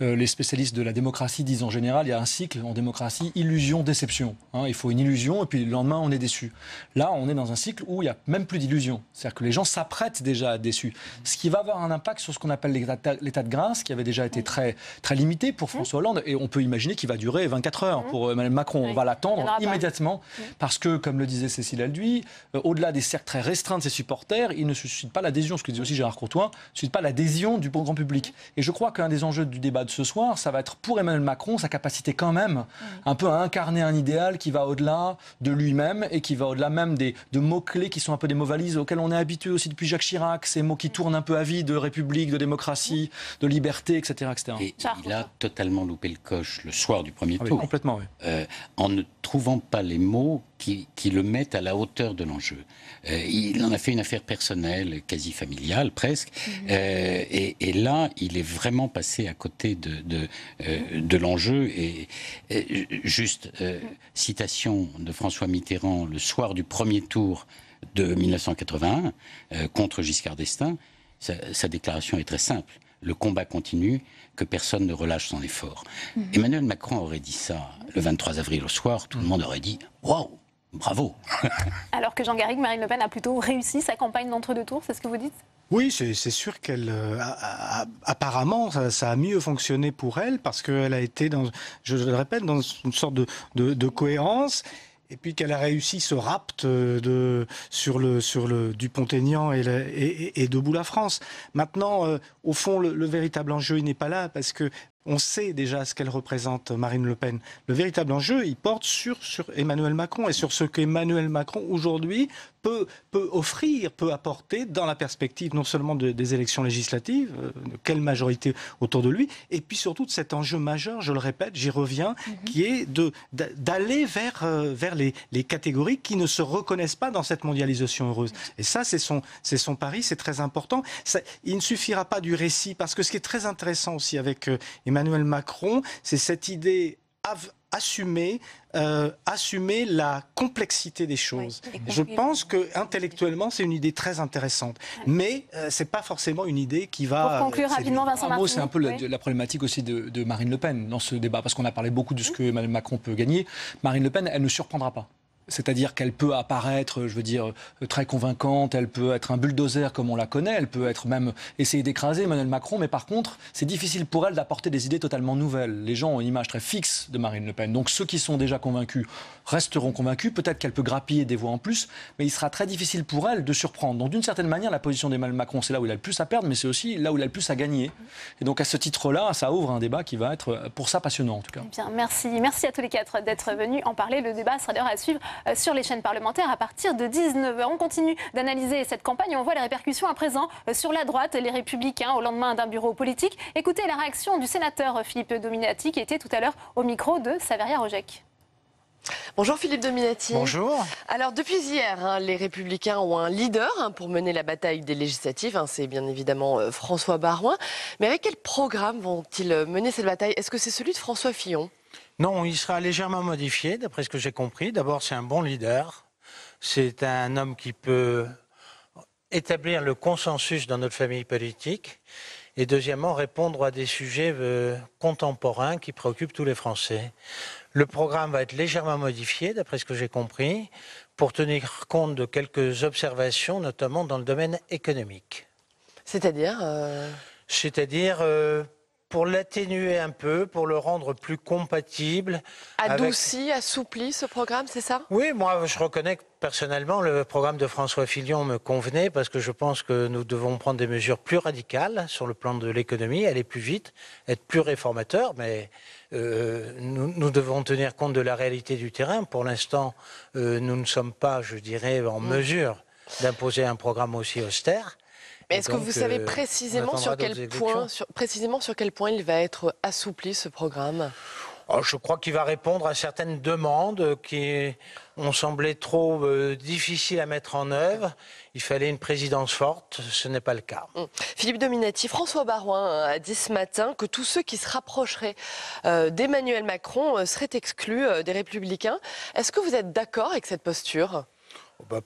Les spécialistes de la démocratie disent en général, il y a un cycle en démocratie, illusion-déception. Il faut une illusion et puis le lendemain, on est déçu. Là, on est dans un cycle où il n'y a même plus d'illusion. C'est-à-dire que les gens s'apprêtent déjà à être déçus. Ce qui va avoir un impact sur ce qu'on appelle l'état de grâce, qui avait déjà été très, très limité pour François Hollande. Et on peut imaginer qu'il va durer 24 heures pour Emmanuel Macron. On va l'attendre immédiatement. Parce que, comme le disait Cécile Alduy, au-delà des cercles très restreints de ses supporters, il ne suscite pas l'adhésion, ce que disait aussi Gérard Courtois, ne suscite pas l'adhésion du grand public. Et je crois qu'un des enjeux du débat de ce soir, ça va être pour Emmanuel Macron, sa capacité quand même un peu à incarner un idéal qui va au-delà de lui-même et qui va au-delà même de mots-clés qui sont un peu des mots valises auxquels on est habitué aussi depuis Jacques Chirac, ces mots qui tournent un peu à vie de république, de démocratie, de liberté, etc. etc. Et il a totalement loupé le coche le soir du premier tour. Complètement, oui. En ne trouvant pas les mots qui le mettent à la hauteur de l'enjeu. Il en a fait une affaire personnelle, quasi familiale presque, et là, il est vraiment passé à côté de l'enjeu. Et juste, citation de François Mitterrand le soir du premier tour de 1981 contre Giscard d'Estaing, sa déclaration est très simple. Le combat continue, que personne ne relâche son effort. Emmanuel Macron aurait dit ça le 23 avril au soir, tout le monde aurait dit « Waouh, bravo !» Alors que Jean Garrigue, Marine Le Pen a plutôt réussi sa campagne d'entre-deux tours, c'est ce que vous dites? Oui, c'est sûr qu'elle, apparemment, ça a mieux fonctionné pour elle parce qu'elle a été, je le répète, dans une sorte de cohérence. Et puis qu'elle a réussi ce rapt sur le Dupont-Aignan et Debout la France. Maintenant, au fond, le véritable enjeu, il n'est pas là parce que on sait déjà ce qu'elle représente, Marine Le Pen. Le véritable enjeu, il porte sur Emmanuel Macron et sur ce qu'Emmanuel Macron, aujourd'hui, peut offrir, peut apporter dans la perspective non seulement des élections législatives, de quelle majorité autour de lui, et puis surtout de cet enjeu majeur, je le répète, j'y reviens, qui est d'aller vers les catégories qui ne se reconnaissent pas dans cette mondialisation heureuse. Et ça, c'est son pari, c'est très important. Il ne suffira pas du récit, parce que ce qui est très intéressant aussi avec Emmanuel Macron, c'est cette idée assumer la complexité des choses. Oui, je pense que intellectuellement c'est une idée très intéressante, mais c'est pas forcément une idée qui va. Pour conclure rapidement, Vincent Martini. C'est un peu la problématique aussi de Marine Le Pen dans ce débat, parce qu'on a parlé beaucoup de ce que Emmanuel Macron peut gagner. Marine Le Pen, elle ne surprendra pas. C'est-à-dire qu'elle peut apparaître, je veux dire, très convaincante, elle peut être un bulldozer comme on la connaît, elle peut être même essayer d'écraser Emmanuel Macron, mais par contre, c'est difficile pour elle d'apporter des idées totalement nouvelles. Les gens ont une image très fixe de Marine Le Pen. Donc ceux qui sont déjà convaincus resteront convaincus. Peut-être qu'elle peut grappiller des voix en plus, mais il sera très difficile pour elle de surprendre. Donc d'une certaine manière, la position d'Emmanuel Macron, c'est là où il a le plus à perdre, mais c'est aussi là où il a le plus à gagner. Et donc à ce titre-là, ça ouvre un débat qui va être, pour ça, passionnant en tout cas. Eh bien, merci à tous les quatre d'être venus en parler. Le débat sera d'ailleurs à suivre sur les chaînes parlementaires à partir de 19h. On continue d'analyser cette campagne et on voit les répercussions à présent sur la droite, les Républicains, au lendemain d'un bureau politique. Écoutez la réaction du sénateur Philippe Dominati qui était tout à l'heure au micro de Saveria Rojek. Bonjour Philippe Dominati. Bonjour. Alors depuis hier, les Républicains ont un leader pour mener la bataille des législatives. C'est bien évidemment François Baroin. Mais avec quel programme vont-ils mener cette bataille? Est-ce que c'est celui de François Fillon? Non, il sera légèrement modifié, d'après ce que j'ai compris. D'abord, c'est un bon leader. C'est un homme qui peut établir le consensus dans notre famille politique. Et deuxièmement, répondre à des sujets contemporains qui préoccupent tous les Français. Le programme va être légèrement modifié, d'après ce que j'ai compris, pour tenir compte de quelques observations, notamment dans le domaine économique. C'est-à-dire C'est-à-dire pour l'atténuer un peu, pour le rendre plus compatible. Adouci, assoupli ce programme, c'est ça? Oui, moi je reconnais que personnellement le programme de François Fillon me convenait parce que je pense que nous devons prendre des mesures plus radicales sur le plan de l'économie, aller plus vite, être plus réformateurs, mais nous devons tenir compte de la réalité du terrain. Pour l'instant, nous ne sommes pas, je dirais, en mesure d'imposer un programme aussi austère. Mais est-ce que vous savez précisément sur quel point il va être assoupli, ce programme? Je crois qu'il va répondre à certaines demandes qui ont semblé trop difficiles à mettre en œuvre. Il fallait une présidence forte, ce n'est pas le cas. Philippe Dominati, François Baroin a dit ce matin que tous ceux qui se rapprocheraient d'Emmanuel Macron seraient exclus des Républicains. Est-ce que vous êtes d'accord avec cette posture ?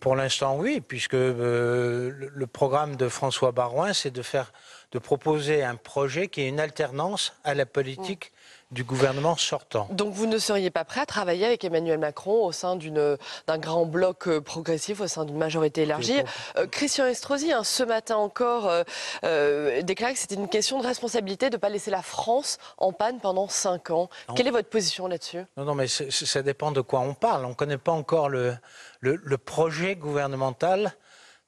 Pour l'instant, oui, puisque le programme de François Baroin, c'est de faire de proposer un projet qui est une alternance à la politique du gouvernement sortant. Donc vous ne seriez pas prêt à travailler avec Emmanuel Macron au sein d'un grand bloc progressif, au sein d'une majorité élargie. Christian Estrosi, ce matin encore, déclarait que c'était une question de responsabilité de ne pas laisser la France en panne pendant 5 ans. Non. Quelle est votre position là-dessus? Non, mais ça dépend de quoi on parle. On ne connaît pas encore le projet gouvernemental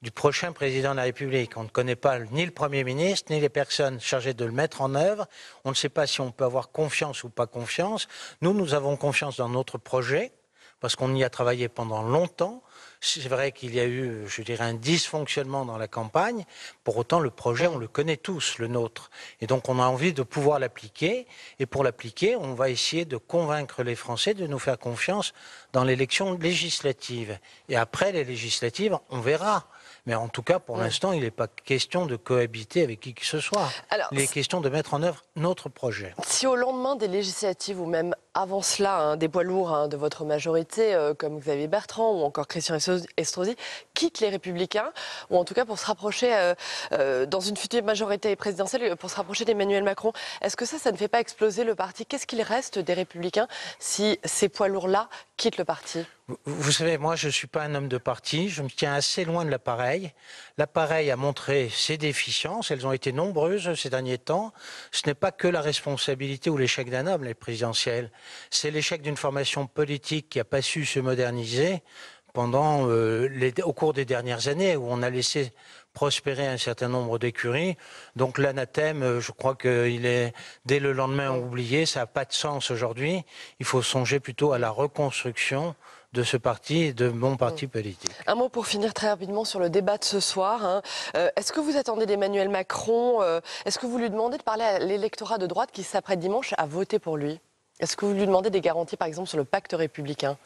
du prochain président de la République. On ne connaît pas ni le Premier ministre, ni les personnes chargées de le mettre en œuvre. On ne sait pas si on peut avoir confiance ou pas confiance. Nous avons confiance dans notre projet, parce qu'on y a travaillé pendant longtemps. C'est vrai qu'il y a eu, je dirais, un dysfonctionnement dans la campagne. Pour autant, le projet, on le connaît tous, le nôtre. Et donc, on a envie de pouvoir l'appliquer. Et pour l'appliquer, on va essayer de convaincre les Français de nous faire confiance dans l'élection législative. Et après les législatives, on verra. Mais en tout cas, pour l'instant, il n'est pas question de cohabiter avec qui que ce soit. Alors, il est question de mettre en œuvre notre projet. Si au lendemain des législatives, ou même avant cela, des poids lourds de votre majorité, comme Xavier Bertrand ou encore Christian Estrosi, quittent les Républicains, ou en tout cas pour se rapprocher, dans une future majorité présidentielle, pour se rapprocher d'Emmanuel Macron, est-ce que ça ne fait pas exploser le parti? Qu'est-ce qu'il reste des Républicains si ces poids lourds-là quittent le parti? Vous savez, moi, je ne suis pas un homme de parti. Je me tiens assez loin de l'appareil. L'appareil a montré ses déficiences. Elles ont été nombreuses ces derniers temps. Ce n'est pas que la responsabilité ou l'échec d'un homme, les présidentielles. C'est l'échec d'une formation politique qui n'a pas su se moderniser pendant au cours des dernières années, où on a laissé prospérer un certain nombre d'écuries. Donc l'anathème, je crois qu'il est dès le lendemain oublié. Ça n'a pas de sens aujourd'hui. Il faut songer plutôt à la reconstruction de ce parti et de mon parti politique. Un mot pour finir très rapidement sur le débat de ce soir. Est-ce que vous attendez d'Emmanuel Macron, est-ce que vous lui demandez de parler à l'électorat de droite qui s'apprête dimanche à voter pour lui? Est-ce que vous lui demandez des garanties, par exemple, sur le pacte républicain?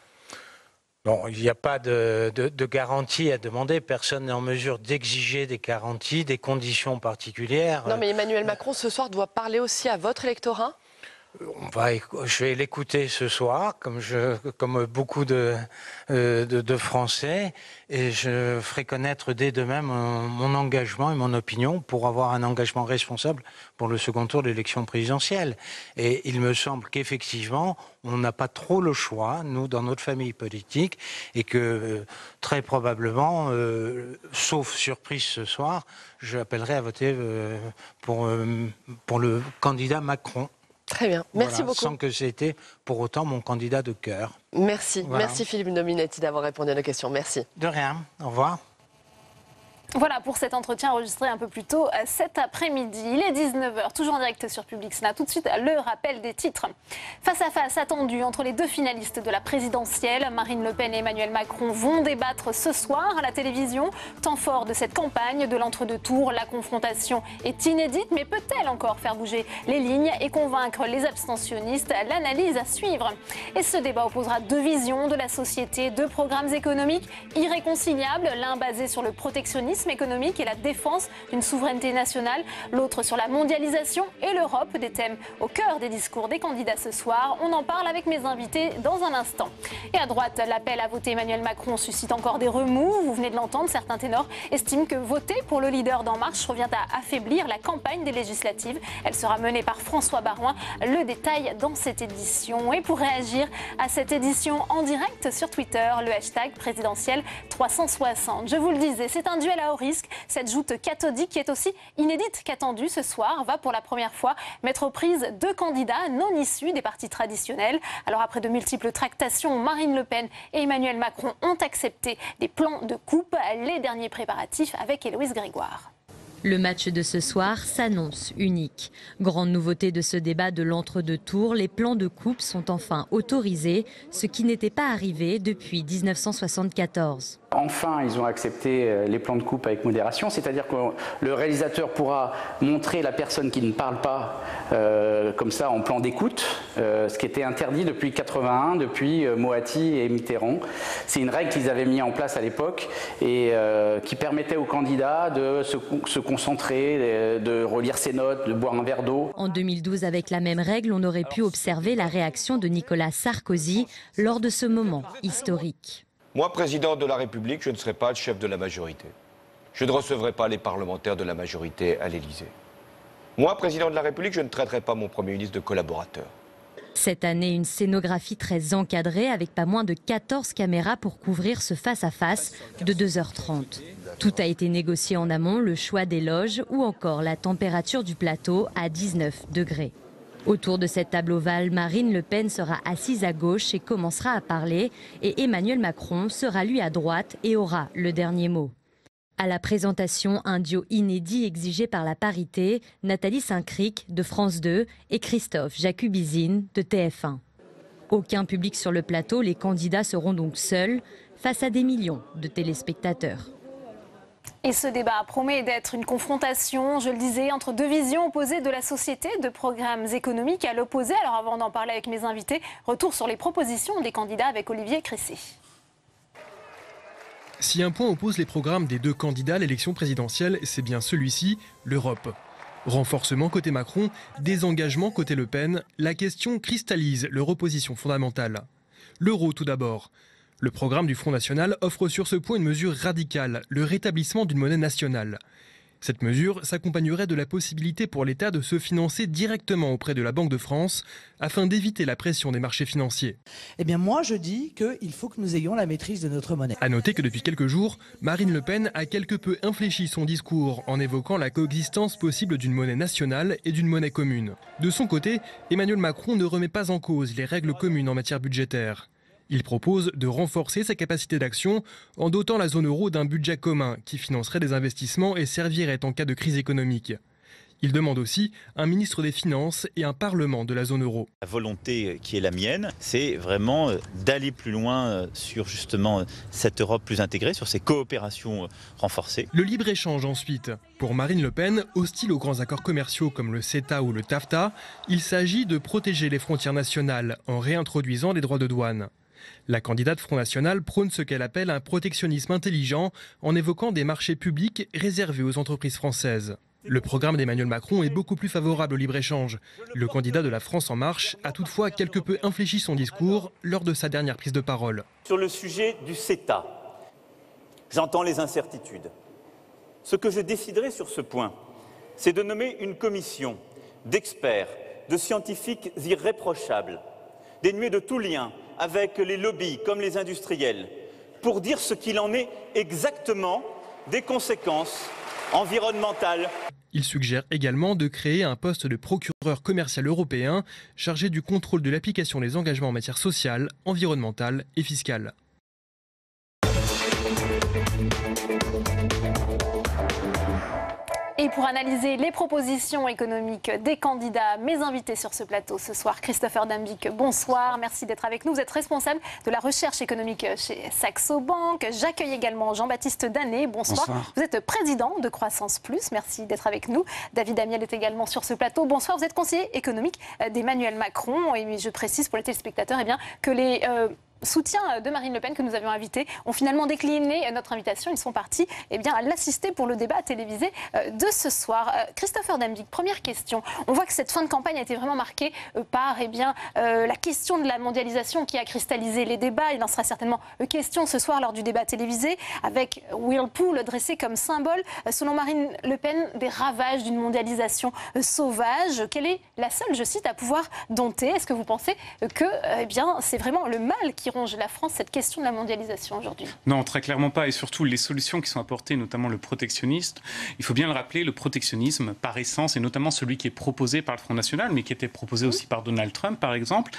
Non, il n'y a pas de garantie à demander. Personne n'est en mesure d'exiger des garanties, des conditions particulières. Non, mais Emmanuel Macron, ce soir, doit parler aussi à votre électorat? Je vais l'écouter ce soir, comme beaucoup de Français, et je ferai connaître dès demain mon engagement et mon opinion pour avoir un engagement responsable pour le second tour de l'élection présidentielle. Et il me semble qu'effectivement, on n'a pas trop le choix, nous, dans notre famille politique, et que très probablement, sauf surprise ce soir, j'appellerai à voter pour le candidat Macron. Très bien, merci beaucoup. Sans que c'était pour autant mon candidat de cœur. Merci, merci Philippe Dominetti d'avoir répondu à nos questions, merci. De rien, au revoir. Voilà pour cet entretien enregistré un peu plus tôt cet après-midi. Il est 19h, toujours en direct sur Public Sénat. Tout de suite, le rappel des titres. Face à face attendu entre les deux finalistes de la présidentielle, Marine Le Pen et Emmanuel Macron vont débattre ce soir à la télévision. Temps fort de cette campagne de l'entre-deux tours, la confrontation est inédite, mais peut-elle encore faire bouger les lignes et convaincre les abstentionnistes? L'analyse à suivre. Et ce débat opposera deux visions de la société, deux programmes économiques irréconciliables, l'un basé sur le protectionnisme économique et la défense d'une souveraineté nationale, l'autre sur la mondialisation et l'Europe, des thèmes au cœur des discours des candidats ce soir. On en parle avec mes invités dans un instant. Et à droite, l'appel à voter Emmanuel Macron suscite encore des remous. Vous venez de l'entendre, certains ténors estiment que voter pour le leader d'En Marche revient à affaiblir la campagne des législatives. Elle sera menée par François Baroin. Le détail dans cette édition. Et pour réagir à cette édition en direct sur Twitter, le hashtag présidentiel 360. Je vous le disais, c'est un duel à haut risque. Cette joute cathodique qui est aussi inédite qu'attendue ce soir va pour la première fois mettre aux prises deux candidats non issus des partis traditionnels. Alors après de multiples tractations, Marine Le Pen et Emmanuel Macron ont accepté des plans de coupe. Les derniers préparatifs avec Héloïse Grégoire. Le match de ce soir s'annonce unique. Grande nouveauté de ce débat de l'entre-deux tours, les plans de coupe sont enfin autorisés, ce qui n'était pas arrivé depuis 1974. Enfin, ils ont accepté les plans de coupe avec modération, c'est-à-dire que le réalisateur pourra montrer la personne qui ne parle pas comme ça en plan d'écoute, ce qui était interdit depuis 81, depuis Moatti et Mitterrand. C'est une règle qu'ils avaient mis en place à l'époque et qui permettait aux candidats de se concentrer, de relire ses notes, de boire un verre d'eau. En 2012, avec la même règle, on aurait pu observer la réaction de Nicolas Sarkozy lors de ce moment historique. Moi, président de la République, je ne serai pas le chef de la majorité. Je ne recevrai pas les parlementaires de la majorité à l'Élysée. Moi, président de la République, je ne traiterai pas mon Premier ministre de collaborateur. Cette année, une scénographie très encadrée avec pas moins de 14 caméras pour couvrir ce face-à-face de 2h30. Tout a été négocié en amont, le choix des loges ou encore la température du plateau à 19 degrés. Autour de cette table ovale, Marine Le Pen sera assise à gauche et commencera à parler, et Emmanuel Macron sera lui à droite et aura le dernier mot. À la présentation, un duo inédit exigé par la parité, Nathalie Saint-Cric de France 2 et Christophe Jacubizine de TF1. Aucun public sur le plateau, les candidats seront donc seuls face à des millions de téléspectateurs. Et ce débat promet d'être une confrontation, je le disais, entre deux visions opposées de la société, de programmes économiques à l'opposé. Alors avant d'en parler avec mes invités, retour sur les propositions des candidats avec Olivier Cressé. Si un point oppose les programmes des deux candidats à l'élection présidentielle, c'est bien celui-ci, l'Europe. Renforcement côté Macron, désengagement côté Le Pen, la question cristallise leur opposition fondamentale. L'euro tout d'abord. Le programme du Front National offre sur ce point une mesure radicale, le rétablissement d'une monnaie nationale. Cette mesure s'accompagnerait de la possibilité pour l'État de se financer directement auprès de la Banque de France afin d'éviter la pression des marchés financiers. Eh bien moi je dis qu'il faut que nous ayons la maîtrise de notre monnaie. A noter que depuis quelques jours, Marine Le Pen a quelque peu infléchi son discours en évoquant la coexistence possible d'une monnaie nationale et d'une monnaie commune. De son côté, Emmanuel Macron ne remet pas en cause les règles communes en matière budgétaire. Il propose de renforcer sa capacité d'action en dotant la zone euro d'un budget commun qui financerait des investissements et servirait en cas de crise économique. Il demande aussi un ministre des Finances et un Parlement de la zone euro. La volonté qui est la mienne, c'est vraiment d'aller plus loin sur justement cette Europe plus intégrée, sur ces coopérations renforcées. Le libre-échange ensuite. Pour Marine Le Pen, hostile aux grands accords commerciaux comme le CETA ou le TAFTA, il s'agit de protéger les frontières nationales en réintroduisant les droits de douane. La candidate Front National prône ce qu'elle appelle un protectionnisme intelligent en évoquant des marchés publics réservés aux entreprises françaises. Le programme d'Emmanuel Macron est beaucoup plus favorable au libre-échange. Le candidat de la France En Marche a toutefois quelque peu infléchi son discours lors de sa dernière prise de parole. Sur le sujet du CETA, j'entends les incertitudes. Ce que je déciderai sur ce point, c'est de nommer une commission d'experts, de scientifiques irréprochables, dénués de tout lien avec les lobbies comme les industriels, pour dire ce qu'il en est exactement des conséquences environnementales. Il suggère également de créer un poste de procureur commercial européen chargé du contrôle de l'application des engagements en matière sociale, environnementale et fiscale. Et pour analyser les propositions économiques des candidats, mes invités sur ce plateau ce soir, Christopher Dambik, bonsoir, merci d'être avec nous. Vous êtes responsable de la recherche économique chez Saxo Bank. J'accueille également Jean-Baptiste Danet, bonsoir. Vous êtes président de Croissance Plus, merci d'être avec nous. David Amiel est également sur ce plateau. Bonsoir, vous êtes conseiller économique d'Emmanuel Macron. Et je précise pour les téléspectateurs que les soutiens de Marine Le Pen que nous avions invités ont finalement décliné notre invitation. Ils sont partis à l'assister pour le débat télévisé de ce soir. Christopher Dambik, première question. On voit que cette fin de campagne a été vraiment marquée par la question de la mondialisation qui a cristallisé les débats. Il en sera certainement question ce soir lors du débat télévisé avec Whirlpool dressé comme symbole, selon Marine Le Pen, des ravages d'une mondialisation sauvage. Quelle est la seule, je cite, à pouvoir dompter? Est-ce que vous pensez que c'est vraiment le mal qui ronge la France, cette question de la mondialisation aujourd'hui? Non, très clairement pas. Et surtout, les solutions qui sont apportées, notamment le protectionnisme, il faut bien le rappeler, le protectionnisme, par essence, et notamment celui qui est proposé par le Front National, mais qui était proposé aussi par Donald Trump, par exemple,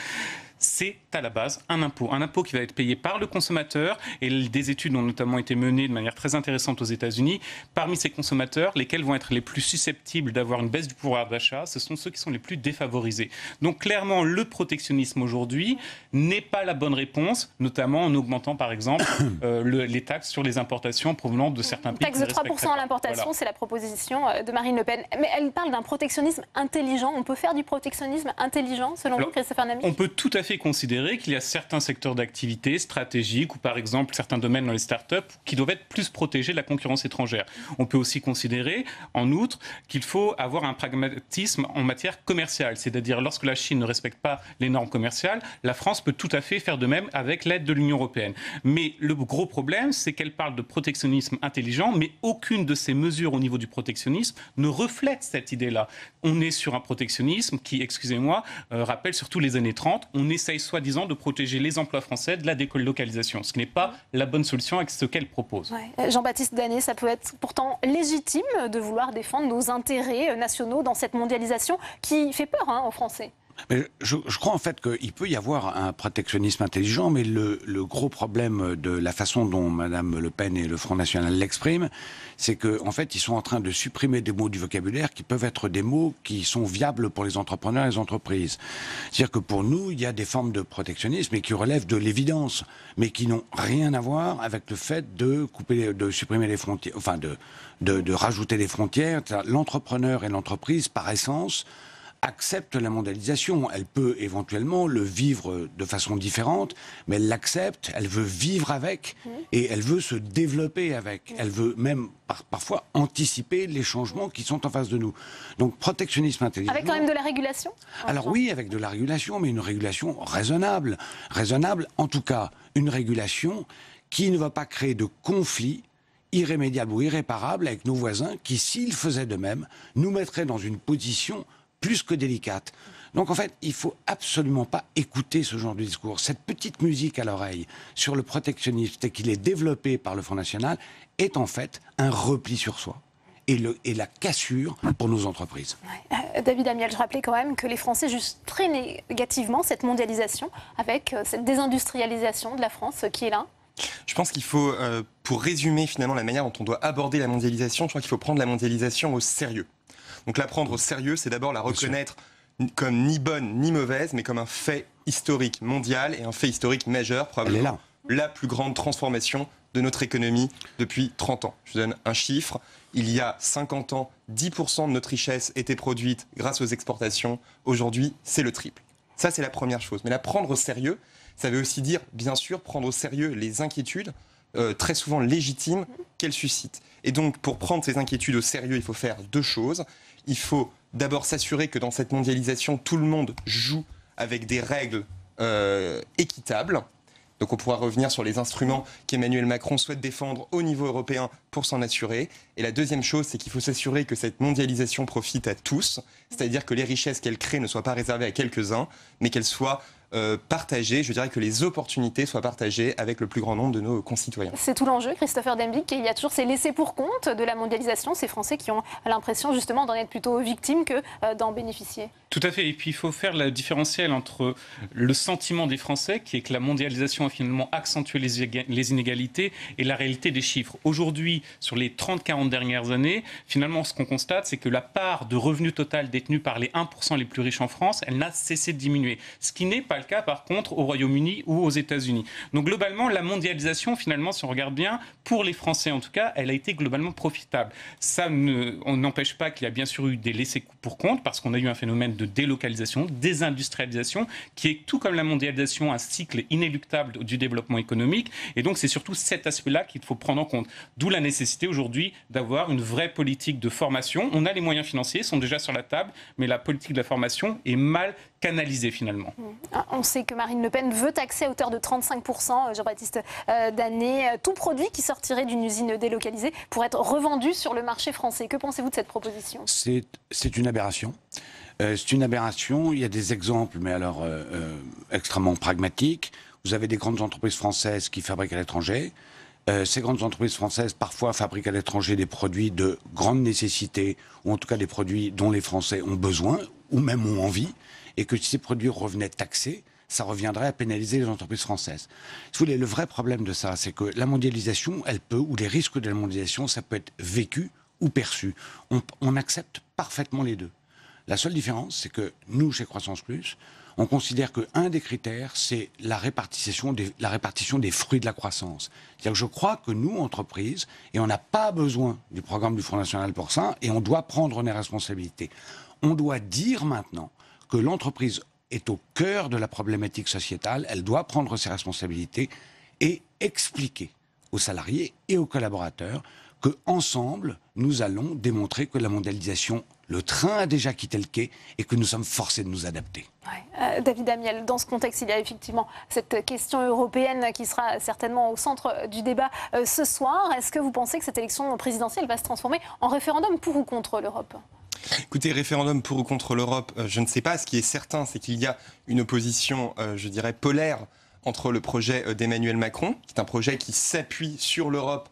c'est à la base un impôt qui va être payé par le consommateur, et des études ont notamment été menées de manière très intéressante aux États-Unis. Parmi ces consommateurs, lesquels vont être les plus susceptibles d'avoir une baisse du pouvoir d'achat, ce sont ceux qui sont les plus défavorisés. Donc clairement, le protectionnisme aujourd'hui n'est pas la bonne réponse, notamment en augmentant par exemple les taxes sur les importations provenant de certains pays. Taxe de 3% à l'importation, voilà. C'est la proposition de Marine Le Pen. Mais elle parle d'un protectionnisme intelligent. On peut faire du protectionnisme intelligent, selon vous, Christopher Dambik? On peut tout à fait fait considérer qu'il y a certains secteurs d'activité stratégiques ou par exemple certains domaines dans les startups qui doivent être plus protégés de la concurrence étrangère. On peut aussi considérer, en outre, qu'il faut avoir un pragmatisme en matière commerciale, c'est-à-dire lorsque la Chine ne respecte pas les normes commerciales, la France peut tout à fait faire de même avec l'aide de l'Union européenne. Mais le gros problème, c'est qu'elle parle de protectionnisme intelligent, mais aucune de ces mesures au niveau du protectionnisme ne reflète cette idée-là. On est sur un protectionnisme qui, excusez-moi, rappelle surtout les années 30. On essaye soi-disant de protéger les emplois français de la délocalisation, ce qui n'est pas la bonne solution avec ce qu'elle propose. Ouais. Jean-Baptiste Danet, ça peut être pourtant légitime de vouloir défendre nos intérêts nationaux dans cette mondialisation qui fait peur aux Français. Mais je crois en fait qu'il peut y avoir un protectionnisme intelligent, mais le gros problème de la façon dont Mme Le Pen et le Front National l'expriment, c'est qu'en fait, ils sont en train de supprimer des mots du vocabulaire qui peuvent être des mots qui sont viables pour les entrepreneurs et les entreprises. C'est-à-dire que pour nous, il y a des formes de protectionnisme et qui relèvent de l'évidence, mais qui n'ont rien à voir avec le fait de supprimer les frontières, enfin de rajouter des frontières. L'entrepreneur et l'entreprise, par essence, accepte la mondialisation. Elle peut éventuellement le vivre de façon différente, mais elle l'accepte, elle veut vivre avec et elle veut se développer avec. Elle veut même parfois anticiper les changements qui sont en face de nous. Donc protectionnisme intelligent. Avec quand même de la régulation ? Alors oui, avec de la régulation, mais une régulation raisonnable. Raisonnable, en tout cas, une régulation qui ne va pas créer de conflits irrémédiables ou irréparables avec nos voisins qui, s'ils faisaient de même, nous mettraient dans une position plus que délicate. Donc en fait, il ne faut absolument pas écouter ce genre de discours. Cette petite musique à l'oreille sur le protectionnisme tel qu'il est développé par le Front National est en fait un repli sur soi et la cassure pour nos entreprises. Ouais. David Amiel, je rappelais quand même que les Français jugent très négativement cette mondialisation avec cette désindustrialisation de la France qui est là. Je pense qu'il faut, pour résumer finalement la manière dont on doit aborder la mondialisation, je crois qu'il faut prendre la mondialisation au sérieux. Donc la prendre au sérieux, c'est d'abord la reconnaître comme ni bonne ni mauvaise, mais comme un fait historique mondial et un fait historique majeur, probablement la plus grande transformation de notre économie depuis 30 ans. Je vous donne un chiffre. Il y a 50 ans, 10% de notre richesse était produite grâce aux exportations. Aujourd'hui, c'est le triple. Ça, c'est la première chose. Mais la prendre au sérieux, ça veut aussi dire, bien sûr, prendre au sérieux les inquiétudes, très souvent légitimes, qu'elles suscitent. Et donc, pour prendre ces inquiétudes au sérieux, il faut faire deux choses. Il faut d'abord s'assurer que dans cette mondialisation, tout le monde joue avec des règles équitables. Donc on pourra revenir sur les instruments qu'Emmanuel Macron souhaite défendre au niveau européen pour s'en assurer. Et la deuxième chose, c'est qu'il faut s'assurer que cette mondialisation profite à tous, c'est-à-dire que les richesses qu'elle crée ne soient pas réservées à quelques-uns, mais qu'elles soient partagées, je dirais que les opportunités soient partagées avec le plus grand nombre de nos concitoyens. C'est tout l'enjeu, Christopher Dembicq, et il y a toujours ces laissés pour compte de la mondialisation, ces Français qui ont l'impression justement d'en être plutôt victimes que d'en bénéficier. Tout à fait, et puis il faut faire la différentielle entre le sentiment des Français, qui est que la mondialisation a finalement accentué les inégalités, et la réalité des chiffres. Aujourd'hui, sur les 30-40 dernières années, finalement ce qu'on constate, c'est que la part de revenus total détenue par les 1% les plus riches en France, elle n'a cessé de diminuer. Ce qui n'est pas le cas par contre au Royaume-Uni ou aux États-Unis. Donc globalement, la mondialisation, finalement, si on regarde bien, pour les Français en tout cas, elle a été globalement profitable. Ça on n'empêche pas qu'il y a bien sûr eu des laissés pour compte, parce qu'on a eu un phénomène de délocalisation, désindustrialisation, qui est tout comme la mondialisation un cycle inéluctable du développement économique. Et donc c'est surtout cet aspect-là qu'il faut prendre en compte. D'où la nécessité aujourd'hui d'avoir une vraie politique de formation. On a les moyens financiers, ils sont déjà sur la table, mais la politique de la formation est mal canalisée finalement. On sait que Marine Le Pen veut taxer à hauteur de 35%, Jean-Baptiste Danet, tout produit qui sortirait d'une usine délocalisée pour être revendu sur le marché français. Que pensez-vous de cette proposition ? C'est une aberration. C'est une aberration. Il y a des exemples, mais alors extrêmement pragmatiques. Vous avez des grandes entreprises françaises qui fabriquent à l'étranger. Ces grandes entreprises françaises, parfois, fabriquent à l'étranger des produits de grande nécessité, ou en tout cas des produits dont les Français ont besoin, ou même ont envie, et que si ces produits revenaient taxés, ça reviendrait à pénaliser les entreprises françaises. Si vous voulez, le vrai problème de ça, c'est que la mondialisation, elle peut, ou les risques de la mondialisation, ça peut être vécu ou perçu. On accepte parfaitement les deux. La seule différence, c'est que nous, chez Croissance Plus, on considère qu'un des critères, c'est la répartition des fruits de la croissance. C'est-à-dire que je crois que nous, entreprises, et on n'a pas besoin du programme du Front National pour ça, et on doit prendre nos responsabilités. On doit dire maintenant que l'entreprise est au cœur de la problématique sociétale. Elle doit prendre ses responsabilités et expliquer aux salariés et aux collaborateurs qu'ensemble, nous allons démontrer que la mondialisation, le train a déjà quitté le quai et que nous sommes forcés de nous adapter. Ouais. David Amiel, dans ce contexte, il y a effectivement cette question européenne qui sera certainement au centre du débat ce soir. Est-ce que vous pensez que cette élection présidentielle va se transformer en référendum pour ou contre l'Europe ? Écoutez, référendum pour ou contre l'Europe, je ne sais pas. Ce qui est certain, c'est qu'il y a une opposition, je dirais, polaire entre le projet d'Emmanuel Macron, qui est un projet qui s'appuie sur l'Europe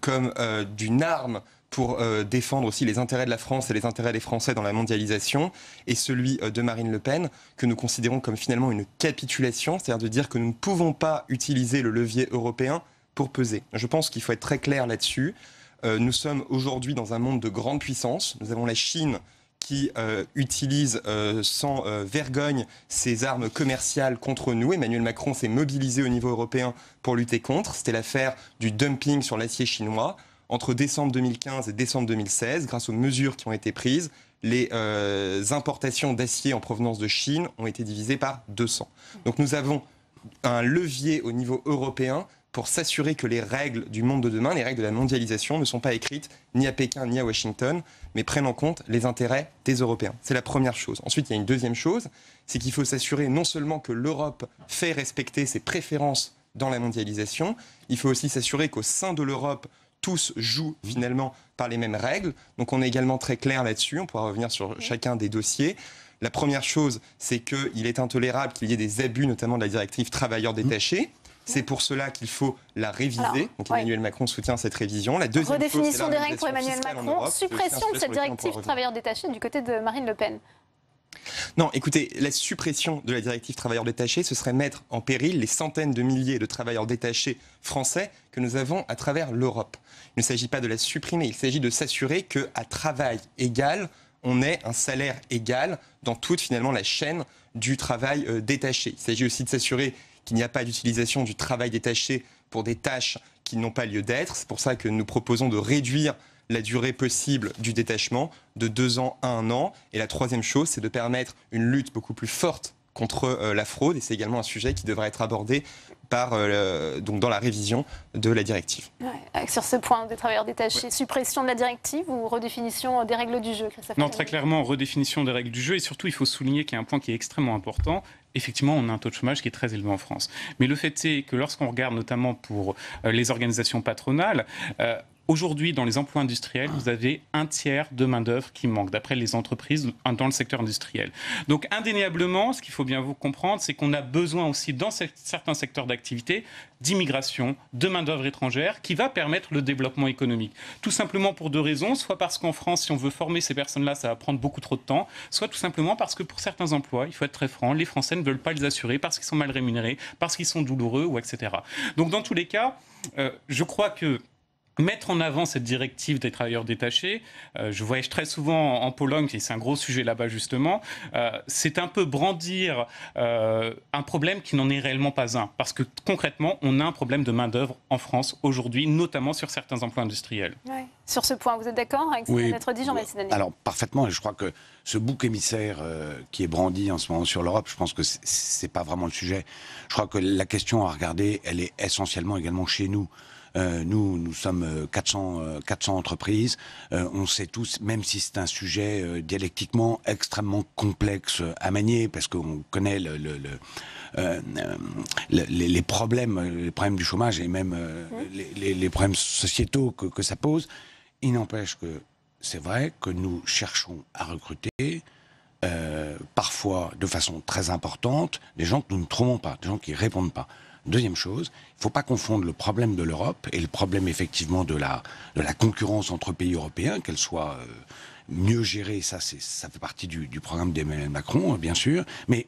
comme d'une arme pour défendre aussi les intérêts de la France et les intérêts des Français dans la mondialisation, et celui de Marine Le Pen, que nous considérons comme finalement une capitulation, c'est-à-dire de dire que nous ne pouvons pas utiliser le levier européen pour peser. Je pense qu'il faut être très clair là-dessus. Nous sommes aujourd'hui dans un monde de grande puissance. Nous avons la Chine qui utilise sans vergogne ses armes commerciales contre nous. Emmanuel Macron s'est mobilisé au niveau européen pour lutter contre. C'était l'affaire du dumping sur l'acier chinois. Entre décembre 2015 et décembre 2016, grâce aux mesures qui ont été prises, les importations d'acier en provenance de Chine ont été divisées par 200. Donc nous avons un levier au niveau européen pour s'assurer que les règles du monde de demain, les règles de la mondialisation, ne sont pas écrites ni à Pékin ni à Washington, mais prennent en compte les intérêts des Européens. C'est la première chose. Ensuite, il y a une deuxième chose, c'est qu'il faut s'assurer non seulement que l'Europe fait respecter ses préférences dans la mondialisation, il faut aussi s'assurer qu'au sein de l'Europe, tous jouent finalement par les mêmes règles. Donc on est également très clair là-dessus, on pourra revenir sur chacun des dossiers. La première chose, c'est qu'il est intolérable qu'il y ait des abus, notamment de la directive travailleurs détachés. C'est pour cela qu'il faut la réviser. Donc Emmanuel Macron soutient cette révision. La deuxième redéfinition chose, des règles pour Emmanuel Macron, suppression de cette directive travailleurs détachés du côté de Marine Le Pen. Non, écoutez, la suppression de la directive travailleurs détachés, ce serait mettre en péril les centaines de milliers de travailleurs détachés français que nous avons à travers l'Europe. Il ne s'agit pas de la supprimer, il s'agit de s'assurer qu'à travail égal, on ait un salaire égal dans toute finalement la chaîne du travail détaché. Il s'agit aussi de s'assurer qu'il n'y a pas d'utilisation du travail détaché pour des tâches qui n'ont pas lieu d'être. C'est pour ça que nous proposons de réduire la durée possible du détachement de 2 ans à 1 an. Et la troisième chose, c'est de permettre une lutte beaucoup plus forte contre la fraude. Et c'est également un sujet qui devrait être abordé donc dans la révision de la directive. Ouais, sur ce point des travailleurs détachés, suppression de la directive ou redéfinition des règles du jeu, Christophe? Non, très clairement, redéfinition des règles du jeu. Et surtout, il faut souligner qu'il y a un point qui est extrêmement important. Effectivement, on a un taux de chômage qui est très élevé en France. Mais le fait est que lorsqu'on regarde notamment pour les organisations patronales, aujourd'hui, dans les emplois industriels, vous avez 1/3 de main-d'œuvre qui manque, d'après les entreprises dans le secteur industriel. Donc, indéniablement, ce qu'il faut bien vous comprendre, c'est qu'on a besoin aussi, dans certains secteurs d'activité, d'immigration, de main-d'œuvre étrangère, qui va permettre le développement économique. Tout simplement pour 2 raisons. Soit parce qu'en France, si on veut former ces personnes-là, ça va prendre beaucoup trop de temps. Soit tout simplement parce que pour certains emplois, il faut être très franc, les Français ne veulent pas les assurer parce qu'ils sont mal rémunérés, parce qu'ils sont douloureux, ou etc. Donc, dans tous les cas, je crois que mettre en avant cette directive des travailleurs détachés, je voyage très souvent en Pologne, et c'est un gros sujet là-bas justement, c'est un peu brandir un problème qui n'en est réellement pas un. Parce que concrètement, on a un problème de main-d'œuvre en France aujourd'hui, notamment sur certains emplois industriels. Ouais. Sur ce point, vous êtes d'accord avec ce qui vient d'être dit, Jean-Baptiste Daniel? Alors parfaitement, et je crois que ce bouc émissaire qui est brandi en ce moment sur l'Europe, je pense que c'est pas vraiment le sujet. Je crois que la question à regarder, elle est essentiellement également chez nous. Nous sommes 400 entreprises. On sait tous, même si c'est un sujet dialectiquement extrêmement complexe à manier, parce qu'on connaît les problèmes du chômage et même les problèmes sociétaux que ça pose. Il n'empêche que c'est vrai que nous cherchons à recruter parfois de façon très importante des gens que nous ne trouvons pas, des gens qui ne répondent pas. Deuxième chose, il ne faut pas confondre le problème de l'Europe et le problème effectivement de la concurrence entre pays européens, qu'elle soit mieux gérée, ça fait partie du programme d'Emmanuel Macron, bien sûr, mais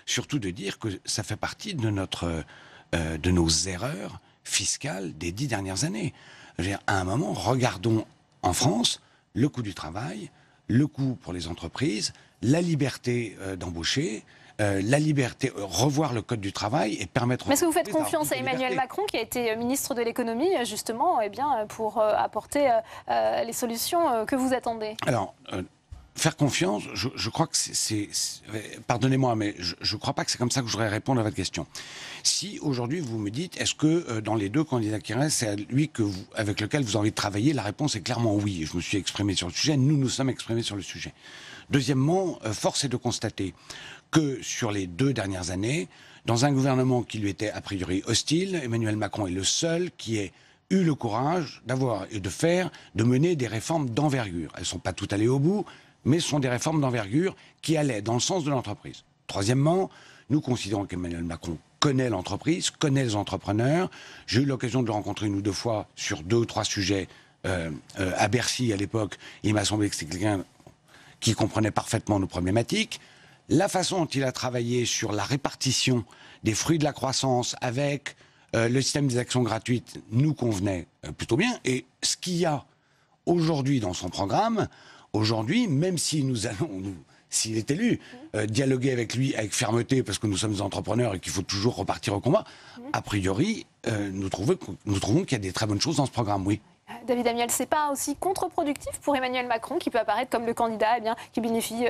surtout de dire que ça fait partie de nos erreurs fiscales des 10 dernières années. Je veux dire, à un moment, regardons en France le coût du travail, le coût pour les entreprises, la liberté d'embaucher, la liberté, revoir le code du travail et permettre... Mais est-ce que vous faites confiance à Emmanuel Macron, qui a été ministre de l'économie, justement, pour apporter les solutions que vous attendez? Alors, faire confiance, je crois que pardonnez-moi, mais je ne crois pas que c'est comme ça que je voudrais répondre à votre question. Si aujourd'hui vous me dites, est-ce que dans les deux candidats qui restent, c'est lui avec lequel vous avez envie de travailler, la réponse est clairement oui. Je me suis exprimé sur le sujet, nous sommes exprimés sur le sujet. Deuxièmement, force est de constater que sur les 2 dernières années, dans un gouvernement qui lui était a priori hostile, Emmanuel Macron est le seul qui ait eu le courage d'avoir et de mener des réformes d'envergure. Elles ne sont pas toutes allées au bout, mais ce sont des réformes d'envergure qui allaient dans le sens de l'entreprise. Troisièmement, nous considérons qu'Emmanuel Macron connaît l'entreprise, connaît les entrepreneurs. J'ai eu l'occasion de le rencontrer 1 ou 2 fois sur 2 ou 3 sujets à Bercy à l'époque. Il m'a semblé que c'était quelqu'un qui comprenait parfaitement nos problématiques. La façon dont il a travaillé sur la répartition des fruits de la croissance avec le système des actions gratuites nous convenait plutôt bien. Et ce qu'il y a aujourd'hui dans son programme, aujourd'hui, même si nous allons, s'il est élu, dialoguer avec lui avec fermeté parce que nous sommes des entrepreneurs et qu'il faut toujours repartir au combat, a priori, nous trouvons qu'il y a des très bonnes choses dans ce programme, oui. David Amiel, c'est pas aussi contre-productif pour Emmanuel Macron qui peut apparaître comme le candidat qui bénéficie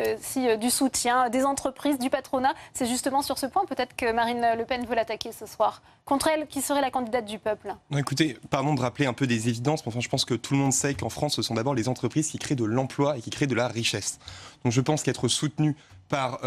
du soutien des entreprises, du patronat. C'est justement sur ce point peut-être que Marine Le Pen veut l'attaquer ce soir. Contre elle, qui serait la candidate du peuple? Non, écoutez, pardon de rappeler un peu des évidences, mais enfin, je pense que tout le monde sait qu'en France, ce sont d'abord les entreprises qui créent de l'emploi et qui créent de la richesse. Donc je pense qu'être soutenu par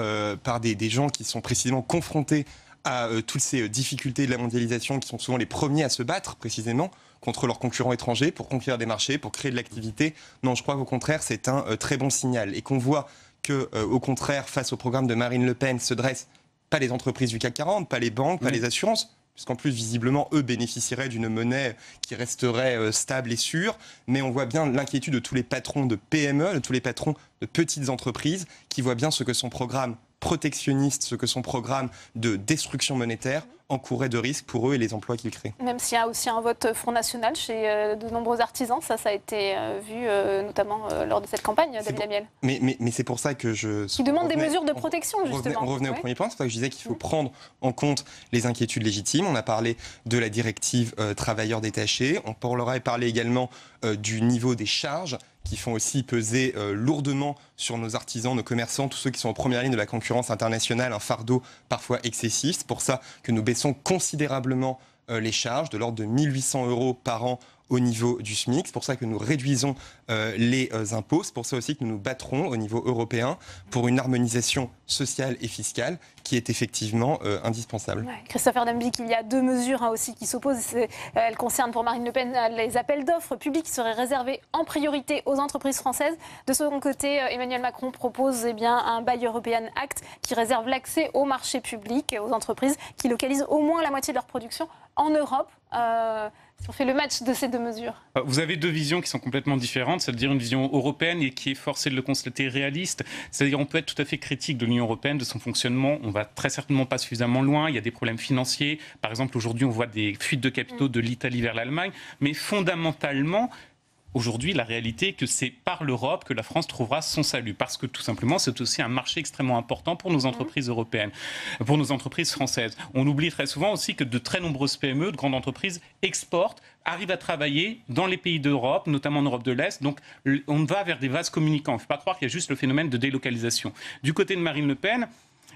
des gens qui sont précisément confrontés à toutes ces difficultés de la mondialisation, qui sont souvent les premiers à se battre précisément contre leurs concurrents étrangers pour conquérir des marchés, pour créer de l'activité. Non, je crois qu'au contraire, c'est un très bon signal. Et qu'on voit que, au contraire, face au programme de Marine Le Pen, se dressent pas les entreprises du CAC 40, pas les banques, pas les assurances, puisqu'en plus, visiblement, eux bénéficieraient d'une monnaie qui resterait stable et sûre. Mais on voit bien l'inquiétude de tous les patrons de PME, de tous les patrons de petites entreprises, qui voient bien ce que son programme protectionniste, ce que son programme de destruction monétaire encourait de risques pour eux et les emplois qu'ils créent. Même s'il y a aussi un vote Front National chez de nombreux artisans, ça a été vu notamment lors de cette campagne, David Amiel. Mais c'est pour ça que je... Qui demande des mesures de protection, justement. On revenait au premier point, c'est pour ça que je disais qu'il faut prendre en compte les inquiétudes légitimes. On a parlé de la directive travailleurs détachés, on leur a parlé également du niveau des charges qui font aussi peser lourdement sur nos artisans, nos commerçants, tous ceux qui sont en première ligne de la concurrence internationale, un fardeau parfois excessif. C'est pour ça que nous baissons considérablement les charges, de l'ordre de 1 800 € par an au niveau du SMIC. C'est pour ça que nous réduisons les impôts. C'est pour ça aussi que nous nous battrons au niveau européen pour une harmonisation sociale et fiscale qui est effectivement indispensable. Ouais. Christopher Dembicq, il y a 2 mesures aussi qui s'opposent. Elles concernent pour Marine Le Pen les appels d'offres publics qui seraient réservés en priorité aux entreprises françaises. De son côté, Emmanuel Macron propose un Buy European Act qui réserve l'accès aux marchés publics, aux entreprises qui localisent au moins la moitié de leur production en Europe. Si on fait le match de ces 2 mesures. Vous avez 2 visions qui sont complètement différentes, c'est-à-dire une vision européenne et qui est forcée de le constater réaliste. C'est-à-dire on peut être tout à fait critique de l'Union européenne, de son fonctionnement. On va très certainement pas suffisamment loin. Il y a des problèmes financiers. Par exemple, aujourd'hui, on voit des fuites de capitaux de l'Italie vers l'Allemagne. Mais fondamentalement, aujourd'hui, la réalité est que c'est par l'Europe que la France trouvera son salut. Parce que tout simplement, c'est aussi un marché extrêmement important pour nos entreprises européennes, pour nos entreprises françaises. On oublie très souvent aussi que de très nombreuses PME, de grandes entreprises, exportent, arrivent à travailler dans les pays d'Europe, notamment en Europe de l'Est. Donc on va vers des vases communicants. Il ne faut pas croire qu'il y a juste le phénomène de délocalisation. Du côté de Marine Le Pen,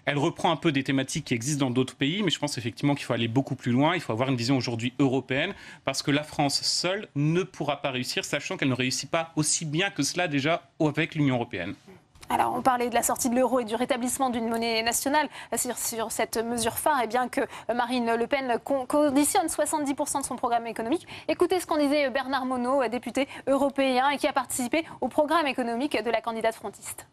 elle reprend un peu des thématiques qui existent dans d'autres pays, mais je pense effectivement qu'il faut aller beaucoup plus loin. Il faut avoir une vision aujourd'hui européenne, parce que la France seule ne pourra pas réussir, sachant qu'elle ne réussit pas aussi bien que cela déjà avec l'Union européenne. Alors, on parlait de la sortie de l'euro et du rétablissement d'une monnaie nationale. Sur cette mesure phare, et bien que Marine Le Pen conditionne 70% de son programme économique. Écoutez ce qu'en disait Bernard Monod, député européen et qui a participé au programme économique de la candidate frontiste.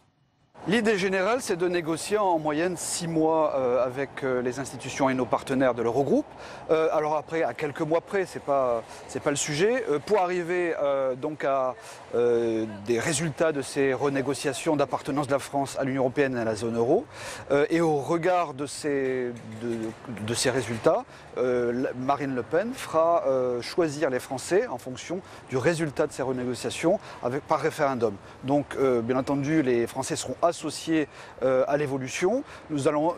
L'idée générale, c'est de négocier en moyenne 6 mois avec les institutions et nos partenaires de l'Eurogroupe. Alors après, à quelques mois près, c'est pas le sujet. Pour arriver donc à des résultats de ces renégociations d'appartenance de la France à l'Union européenne et à la zone euro. Et au regard de ces résultats, Marine Le Pen fera choisir les Français en fonction du résultat de ces renégociations par référendum. Donc, bien entendu, les Français seront associés à l'évolution. Nous allons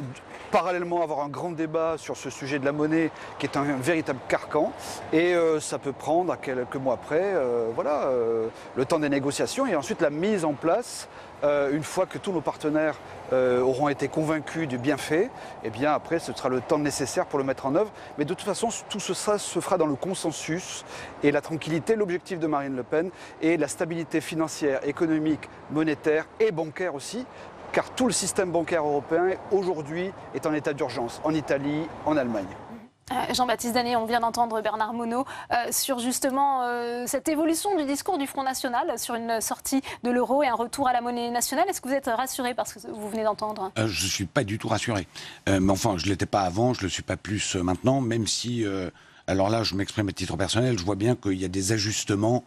parallèlement avoir un grand débat sur ce sujet de la monnaie qui est un véritable carcan et ça peut prendre à quelques mois après le temps des négociations et ensuite la mise en place une fois que tous nos partenaires auront été convaincus du bienfait, et bien après ce sera le temps nécessaire pour le mettre en œuvre. Mais de toute façon tout ça se fera dans le consensus et la tranquillité. L'objectif de Marine Le Pen est la stabilité financière, économique, monétaire et bancaire aussi, car tout le système bancaire européen aujourd'hui est en état d'urgence, en Italie, en Allemagne. Jean-Baptiste Danet, on vient d'entendre Bernard Monod sur justement cette évolution du discours du Front National sur une sortie de l'euro et un retour à la monnaie nationale. Est-ce que vous êtes rassuré par ce que vous venez d'entendre ? Je ne suis pas du tout rassuré. Mais enfin, je ne l'étais pas avant, je ne le suis pas plus maintenant, même si, alors là, je m'exprime à titre personnel, je vois bien qu'il y a des ajustements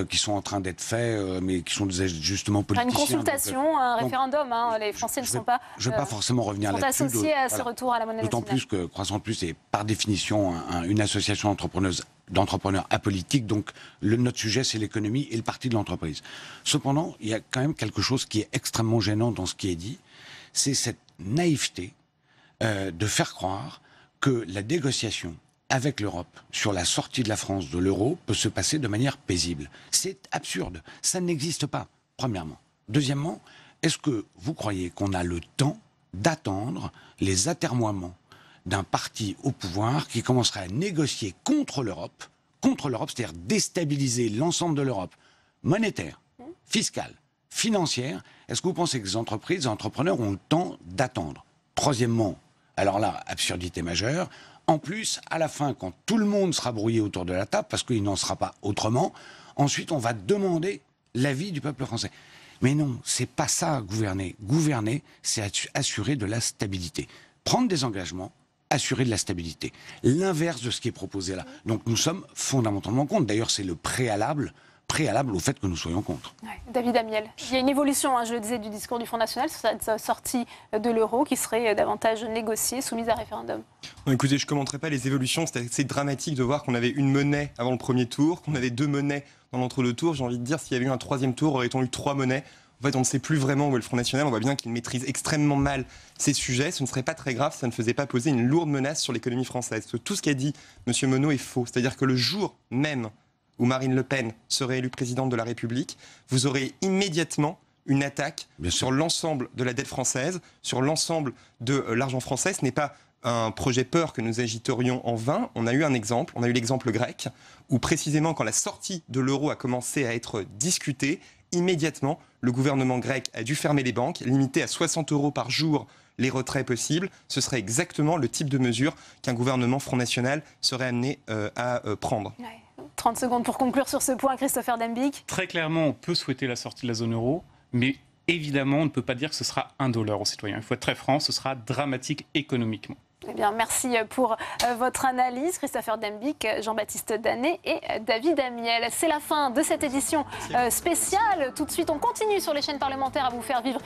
qui sont en train d'être faits, mais qui sont des ajustements politiciens. Une consultation, un référendum, les Français ne sont pas... Je ne vais pas forcément revenir là-dessus. Associés à ce retour à la monnaie nationale. D'autant plus que Croissance Plus est par définition une association d'entrepreneurs apolitiques, donc notre sujet c'est l'économie et le parti de l'entreprise. Cependant, il y a quand même quelque chose qui est extrêmement gênant dans ce qui est dit, c'est cette naïveté de faire croire que la négociation avec l'Europe sur la sortie de la France de l'euro peut se passer de manière paisible. C'est absurde. Ça n'existe pas, premièrement. Deuxièmement, est-ce que vous croyez qu'on a le temps d'attendre les atermoiements d'un parti au pouvoir qui commencerait à négocier contre l'Europe, c'est-à-dire déstabiliser l'ensemble de l'Europe, monétaire, fiscale, financière? Est-ce que vous pensez que les entreprises, les entrepreneurs ont le temps d'attendre? Troisièmement, alors là, absurdité majeure, en plus, à la fin, quand tout le monde sera brouillé autour de la table, parce qu'il n'en sera pas autrement, ensuite on va demander l'avis du peuple français. Mais non, c'est pas ça, gouverner. Gouverner, c'est assurer de la stabilité. Prendre des engagements, assurer de la stabilité. L'inverse de ce qui est proposé là. Donc nous sommes fondamentalement contre. D'ailleurs, c'est le préalable au fait que nous soyons contre. Ouais. David Amiel, il y a une évolution, je le disais, du discours du Front National sur cette sortie de l'euro qui serait davantage négociée, soumise à référendum. Non, écoutez, je ne commenterai pas les évolutions. C'était assez dramatique de voir qu'on avait une monnaie avant le premier tour, qu'on avait 2 monnaies dans l'entre-deux tours. J'ai envie de dire, s'il y avait eu un 3e tour, aurait-on eu 3 monnaies? En fait, on ne sait plus vraiment où est le Front National. On voit bien qu'il maîtrise extrêmement mal ces sujets. Ce ne serait pas très grave si ça ne faisait pas poser une lourde menace sur l'économie française. Parce que tout ce qu'a dit M. Monod est faux. C'est-à-dire que le jour même où Marine Le Pen serait élue présidente de la République, vous aurez immédiatement une attaque sur l'ensemble de la dette française, sur l'ensemble de l'argent français. Ce n'est pas un projet peur que nous agiterions en vain. On a eu un exemple, on a eu l'exemple grec, où précisément quand la sortie de l'euro a commencé à être discutée, immédiatement, le gouvernement grec a dû fermer les banques, limiter à 60 € par jour les retraits possibles. Ce serait exactement le type de mesure qu'un gouvernement Front National serait amené à prendre. Ouais. 30 secondes pour conclure sur ce point, Christopher Dembicq. Très clairement, on peut souhaiter la sortie de la zone euro, mais évidemment, on ne peut pas dire que ce sera $1 aux citoyens. Il faut être très franc, ce sera dramatique économiquement. Eh bien, merci pour votre analyse, Christopher Dembicq, Jean-Baptiste Danet et David Amiel. C'est la fin de cette édition spéciale. Tout de suite, on continue sur les chaînes parlementaires à vous faire vivre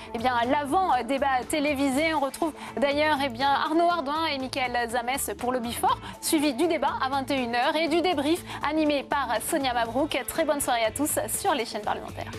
l'avant-débat télévisé. On retrouve d'ailleurs Arnaud Ardouin et Mickaël Zamès pour le Before, suivi du débat à 21h et du débrief animé par Sonia Mabrouk. Très bonne soirée à tous sur les chaînes parlementaires.